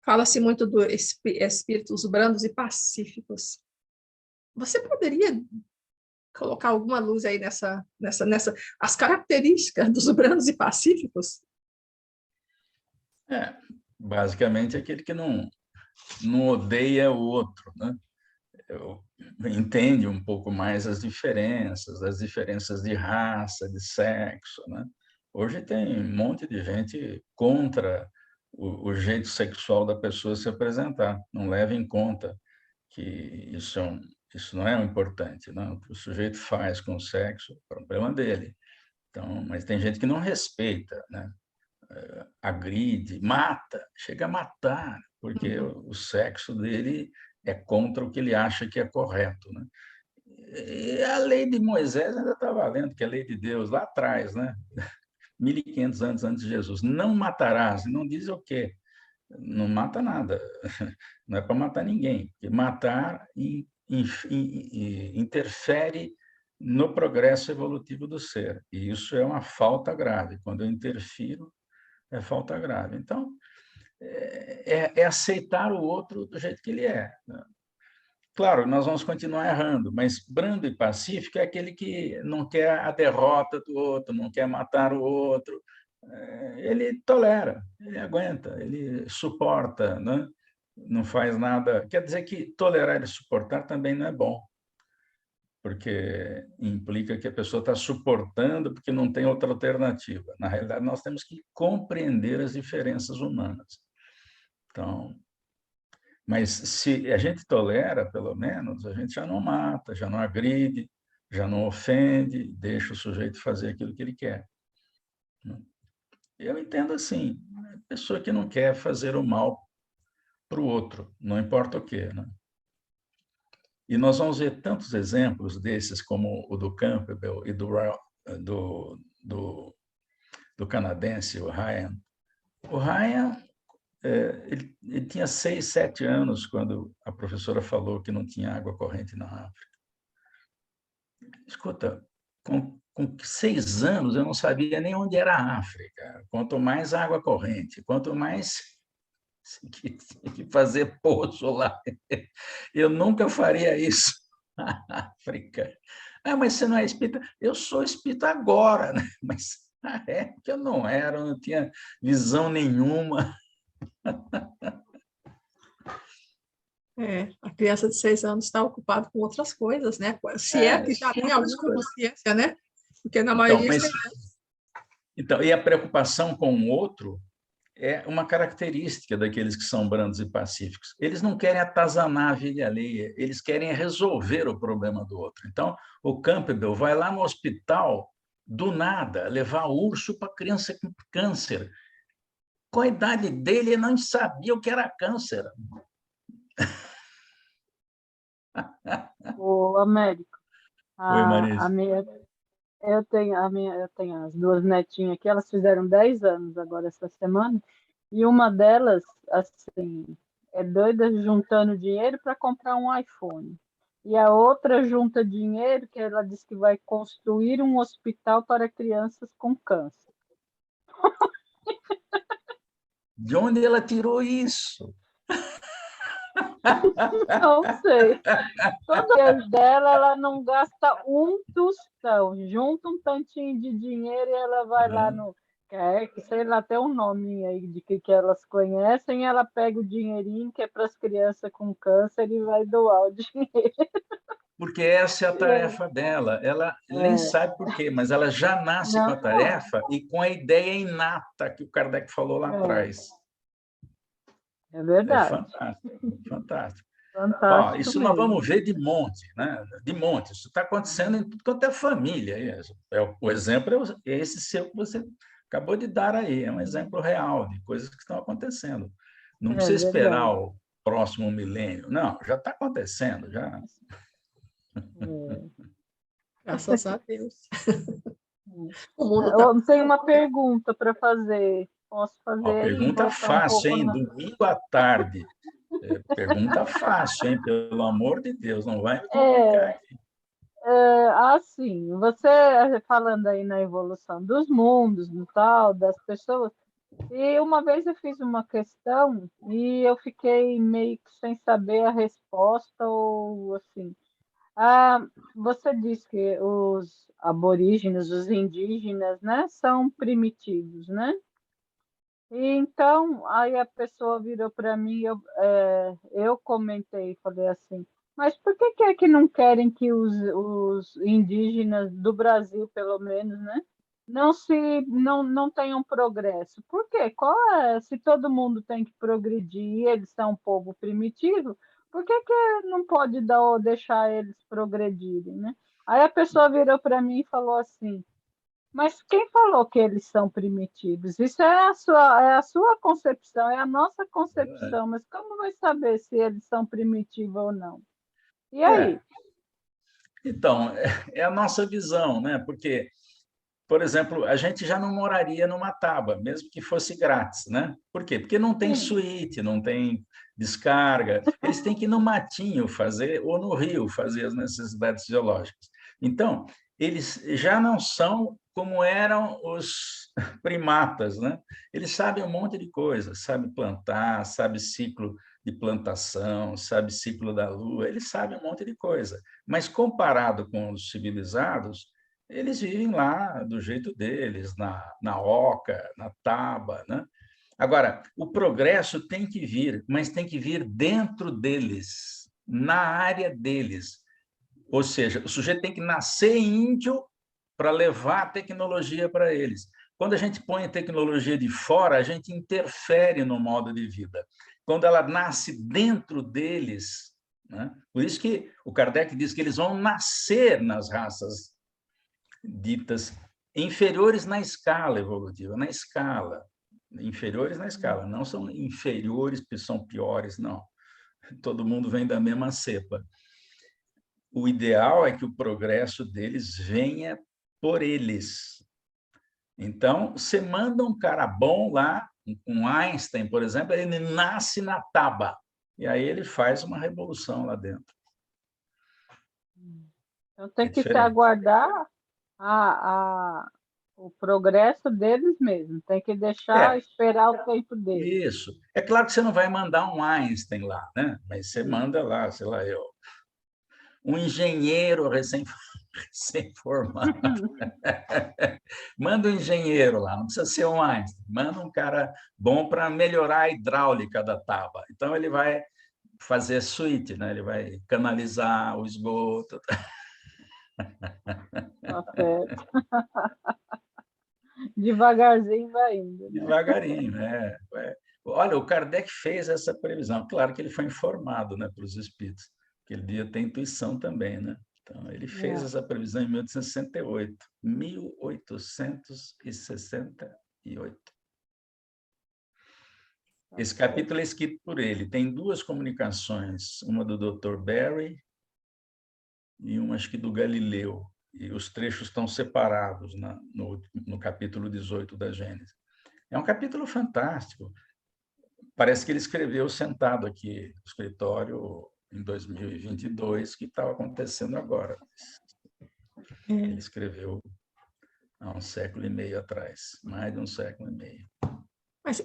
fala-se muito dos espíritos brandos e pacíficos. Você poderia colocar alguma luz aí nessa as características dos brandos e pacíficos? Basicamente aquele que não odeia o outro, né? Entende um pouco mais as diferenças de raça, de sexo, né? Hoje tem um monte de gente contra o jeito sexual da pessoa se apresentar, não leva em conta que isso não é importante, não. O que o sujeito faz com o sexo, é problema dele. Então, mas tem gente que não respeita, né? Agride, mata, chega a matar, porque o sexo dele é contra o que ele acha que é correto, né? E a lei de Moisés ainda está valendo, que é a lei de Deus, lá atrás, né? 1500 anos antes de Jesus. Não matarás, não diz o quê? Não mata nada, não é para matar ninguém, porque matar interfere no progresso evolutivo do ser, e isso é uma falta grave. Quando eu interfiro, é falta grave. Então, é aceitar o outro do jeito que ele é. Claro, nós vamos continuar errando, mas brando e pacífico é aquele que não quer a derrota do outro, não quer matar o outro. Ele tolera, ele aguenta, ele suporta, né? Não faz nada. Quer dizer que tolerar e suportar também não é bom, porque implica que a pessoa está suportando porque não tem outra alternativa. Na realidade, nós temos que compreender as diferenças humanas. Então, mas se a gente tolera, pelo menos, a gente já não mata, já não agride, já não ofende, deixa o sujeito fazer aquilo que ele quer. Eu entendo assim, a pessoa que não quer fazer o mal para o outro, não importa o quê, né? E nós vamos ver tantos exemplos desses, como o do Campbell e do canadense, o Ryan. O Ryan, ele tinha 6, 7 anos quando a professora falou que não tinha água corrente na África. Escuta, com 6 anos eu não sabia nem onde era a África, quanto mais água corrente, quanto mais que fazer poço lá. Eu nunca faria isso na África. Mas você não é espírita? Eu sou espírita agora, né? Mas na época eu não era, eu não tinha visão nenhuma. A criança de 6 anos está ocupada com outras coisas, né? Se é que já tem alguma consciência, né? Porque na maioria... Então, e a preocupação com o outro é uma característica daqueles que são brandos e pacíficos. Eles não querem atazanar a vida alheia, eles querem resolver o problema do outro. Então, o Campbell vai lá no hospital, do nada, levar urso para criança com câncer. Com a idade dele, ele não sabia o que era câncer. O Américo, Oi, Marisa. eu tenho as 2 netinhas aqui, elas fizeram 10 anos agora essa semana, e uma delas, assim, é doida juntando dinheiro para comprar um iPhone. E a outra junta dinheiro que ela diz que vai construir um hospital para crianças com câncer. De onde ela tirou isso? Não sei. Todo mês dela, ela não gasta um tostão. Junta um tantinho de dinheiro e ela vai lá no... sei lá, tem um nominho aí de que elas conhecem, ela pega o dinheirinho que é para as crianças com câncer e vai doar o dinheiro. Porque essa é a tarefa dela. Ela nem sabe por quê, mas ela já nasce com a tarefa e com a ideia inata que o Kardec falou lá atrás. É verdade. É fantástico, fantástico. Fantástico isso mesmo. Nós vamos ver de monte, né? De monte. Isso está acontecendo em tudo quanto é família. O exemplo é esse seu que você acabou de dar aí. É um exemplo real de coisas que estão acontecendo. Não precisa esperar o próximo milênio. Não, já está acontecendo. Já. Graças a Deus. Eu tenho uma pergunta para fazer. Posso fazer? Pergunta fácil, hein? Domingo à tarde. Pergunta fácil, hein? Pelo amor de Deus, não vai me complicar aqui. Assim, você falando aí na evolução dos mundos, no tal, das pessoas, e uma vez eu fiz uma questão e eu fiquei meio que sem saber a resposta, ou assim. Você disse que os aborígenes, os indígenas, né, são primitivos, né? E então, aí a pessoa virou para mim, eu comentei, falei assim, mas por que é que não querem que os indígenas do Brasil, pelo menos, né, não tenham progresso? Por quê? Se todo mundo tem que progredir e eles são um povo primitivo, por que não pode deixar eles progredirem, né? Aí a pessoa virou para mim e falou assim, mas quem falou que eles são primitivos? Isso é a sua concepção, é a nossa concepção, mas como vai saber se eles são primitivos ou não? E aí? Então, é a nossa visão, né? Porque, por exemplo, a gente já não moraria numa taba, mesmo que fosse grátis, né? Por quê? Porque não tem suíte, não tem descarga. Eles têm que ir no matinho fazer, ou no rio fazer as necessidades fisiológicas. Então, eles já não são como eram os primatas, né? Eles sabem um monte de coisa, sabem plantar, sabem ciclo de plantação, sabe ciclo da lua, eles sabem um monte de coisa. Mas comparado com os civilizados, eles vivem lá do jeito deles, na oca, na taba, né? Agora, o progresso tem que vir, mas tem que vir dentro deles, na área deles. Ou seja, o sujeito tem que nascer índio para levar a tecnologia para eles. Quando a gente põe a tecnologia de fora, a gente interfere no modo de vida. Quando ela nasce dentro deles, né? Por isso que o Kardec diz que eles vão nascer nas raças ditas inferiores na escala evolutiva, na escala, inferiores na escala, não são inferiores que são piores, não. Todo mundo vem da mesma cepa. O ideal é que o progresso deles venha por eles. Então, você manda um cara bom lá, um Einstein, por exemplo, ele nasce na taba, e aí ele faz uma revolução lá dentro. Então tem que se aguardar o progresso deles mesmo, tem que deixar esperar o tempo deles. Isso. É claro que você não vai mandar um Einstein lá, né? Mas você manda lá, sei lá, um engenheiro recém-formado. Manda um engenheiro lá, não precisa ser um Einstein, manda um cara bom para melhorar a hidráulica da taba. Então, ele vai fazer suíte, né? Ele vai canalizar o esgoto. Tá certo. Devagarzinho vai indo. Né? Devagarinho, né? Olha, o Kardec fez essa previsão. Claro que ele foi informado, né, para os espíritos, que ele devia ter intuição também, né? Então, ele fez essa previsão em 1868. 1868. Esse capítulo é escrito por ele. Tem duas comunicações, uma do Dr. Berry e uma, acho que, do Galileu. E os trechos estão separados no capítulo 18 da Gênesis. É um capítulo fantástico. Parece que ele escreveu sentado aqui no escritório em 2022, que estava acontecendo agora. Ele escreveu há 1,5 século atrás, mais de 1,5 século. Mas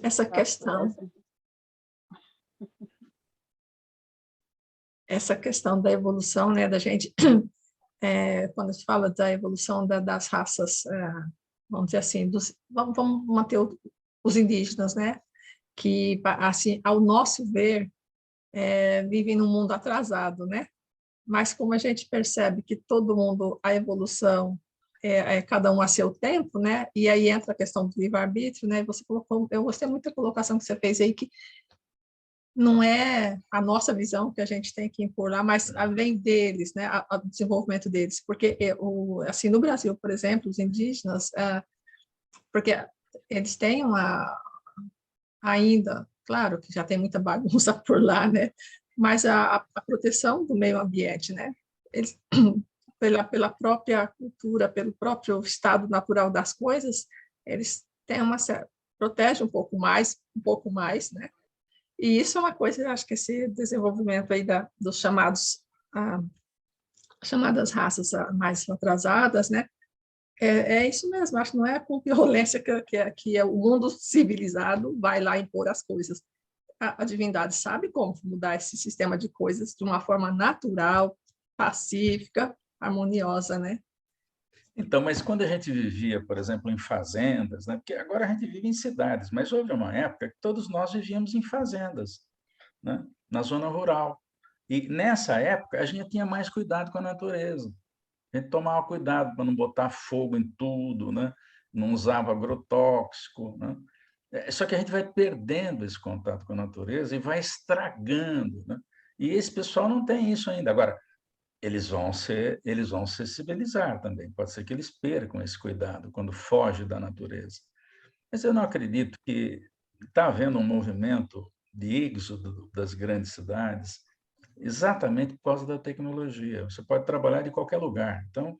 essa questão da evolução, né, da gente, quando a gente fala da evolução das raças, vamos dizer assim, vamos manter os indígenas, né, que, assim, ao nosso ver, vivem num mundo atrasado, né? Mas como a gente percebe que todo mundo, a evolução, cada um a seu tempo, né? E aí entra a questão do livre-arbítrio, né? Você colocou, eu gostei muito da colocação que você fez aí, que não é a nossa visão que a gente tem que impor lá, mas além deles, né? O desenvolvimento deles, porque assim, no Brasil, por exemplo, os indígenas, porque eles têm ainda, claro que já tem muita bagunça por lá, né? Mas a proteção do meio ambiente, né? Eles, pela própria cultura, pelo próprio estado natural das coisas, eles têm protegem um pouco mais, né? E isso é uma coisa, eu acho que esse desenvolvimento aí dos chamadas raças mais atrasadas, né? É isso mesmo, acho que não é com violência que o mundo civilizado vai lá impor as coisas. A divindade sabe como mudar esse sistema de coisas de uma forma natural, pacífica, harmoniosa, né? Então, mas quando a gente vivia, por exemplo, em fazendas, né? Porque agora a gente vive em cidades, mas houve uma época que todos nós vivíamos em fazendas, né? Na zona rural. E nessa época a gente tinha mais cuidado com a natureza. A gente tomava cuidado para não botar fogo em tudo, né? Não usava agrotóxico, né? Só que a gente vai perdendo esse contato com a natureza e vai estragando, né? E esse pessoal não tem isso ainda. Agora, eles vão se civilizar também. Pode ser que eles percam esse cuidado quando foge da natureza. Mas eu não acredito que está havendo um movimento de êxodo das grandes cidades exatamente por causa da tecnologia. Você pode trabalhar de qualquer lugar. Então,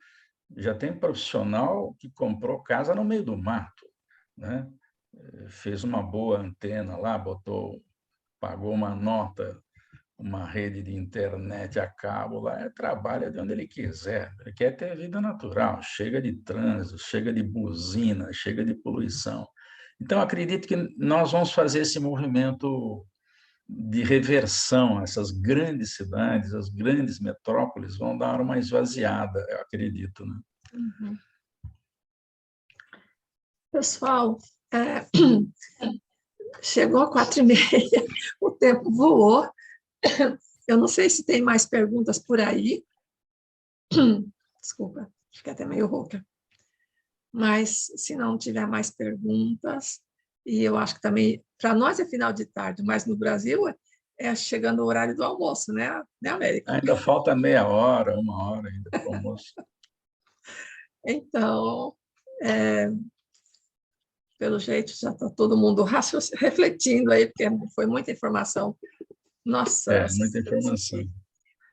já tem profissional que comprou casa no meio do mato, né? Fez uma boa antena lá, pagou uma nota, uma rede de internet a cabo lá, trabalha de onde ele quiser. Ele quer ter vida natural, chega de trânsito, chega de buzina, chega de poluição. Então, acredito que nós vamos fazer esse movimento de reversão. Essas grandes cidades, as grandes metrópoles vão dar uma esvaziada, eu acredito, né? Uhum. Pessoal, chegou a 4h30, o tempo voou. Eu não sei se tem mais perguntas por aí. Desculpa, fiquei até meio rouca. Mas, se não tiver mais perguntas, e eu acho que também, para nós é final de tarde, mas no Brasil é chegando o horário do almoço, né, América? Ainda falta meia hora, 1 hora ainda para o almoço. Então, pelo jeito, já está todo mundo refletindo aí, porque foi muita informação. Nossa, muita informação.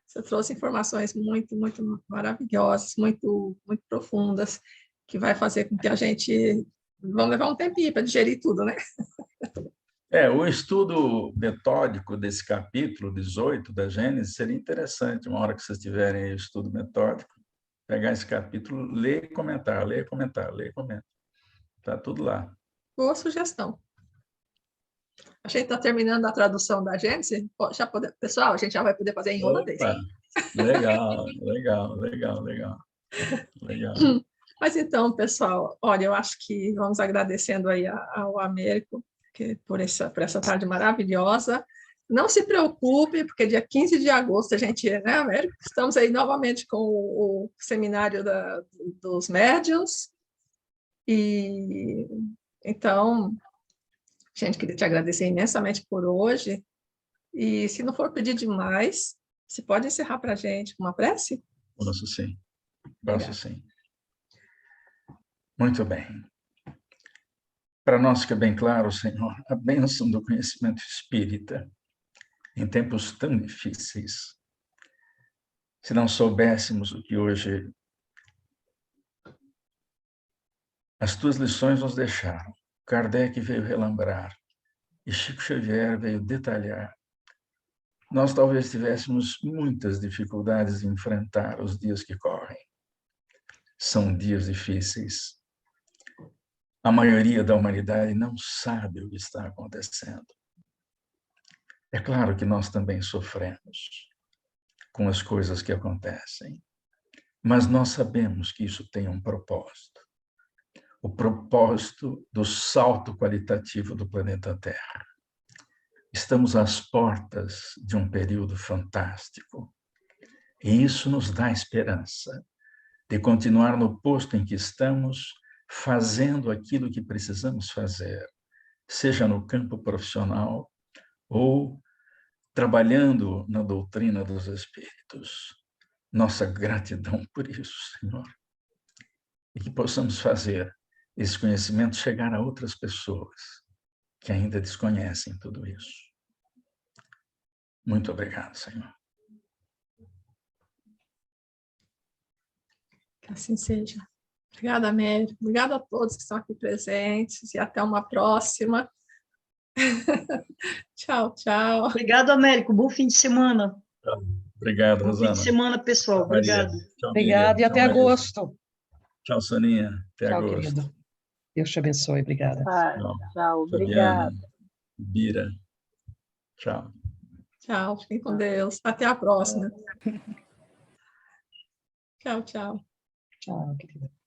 Você trouxe informações muito, muito maravilhosas, muito, muito profundas, que vai fazer com que a gente... Vamos levar um tempinho para digerir tudo, né? O estudo metódico desse capítulo 18 da Gênesis seria interessante, uma hora que vocês tiverem o estudo metódico, pegar esse capítulo, ler e comentar, ler e comentar, ler e comentar. Está tudo lá. Boa sugestão. A gente está terminando a tradução da Gênesis. Pessoal, a gente já vai poder fazer em holandês. Legal, legal, legal, legal. Legal. Mas então, pessoal, olha, eu acho que vamos agradecendo aí ao Américo por essa tarde maravilhosa. Não se preocupe, porque dia 15 de agosto a gente, né, Américo? Estamos aí novamente com o seminário dos médiuns. E então, gente, queria te agradecer imensamente por hoje. E se não for pedir demais, você pode encerrar para a gente com uma prece? Posso sim. Posso sim. Muito bem. Para nós fica bem claro, Senhor, a bênção do conhecimento espírita em tempos tão difíceis. Se não soubéssemos o que hoje as tuas lições nos deixaram, Kardec veio relembrar e Chico Xavier veio detalhar, nós talvez tivéssemos muitas dificuldades em enfrentar os dias que correm. São dias difíceis. A maioria da humanidade não sabe o que está acontecendo. É claro que nós também sofremos com as coisas que acontecem, mas nós sabemos que isso tem um propósito. O propósito do salto qualitativo do planeta Terra. Estamos às portas de um período fantástico, e isso nos dá esperança de continuar no posto em que estamos, fazendo aquilo que precisamos fazer, seja no campo profissional ou trabalhando na doutrina dos espíritos. Nossa gratidão por isso, Senhor. E que possamos fazer esse conhecimento chegar a outras pessoas que ainda desconhecem tudo isso. Muito obrigado, Senhor. Que assim seja. Obrigada, Américo. Obrigada a todos que estão aqui presentes e até uma próxima. Tchau, tchau. Obrigado, Américo. Bom fim de semana. Obrigado, Bom Rosana. fim de semana, pessoal. Obrigado. Obrigado e até agosto. Tchau, Soninha. Até agosto. Querido. Deus te abençoe. Obrigada. Tchau, obrigada. Bira. Tchau. Tchau, fiquem com Deus. Até a próxima. Tchau, tchau. Tchau, querida.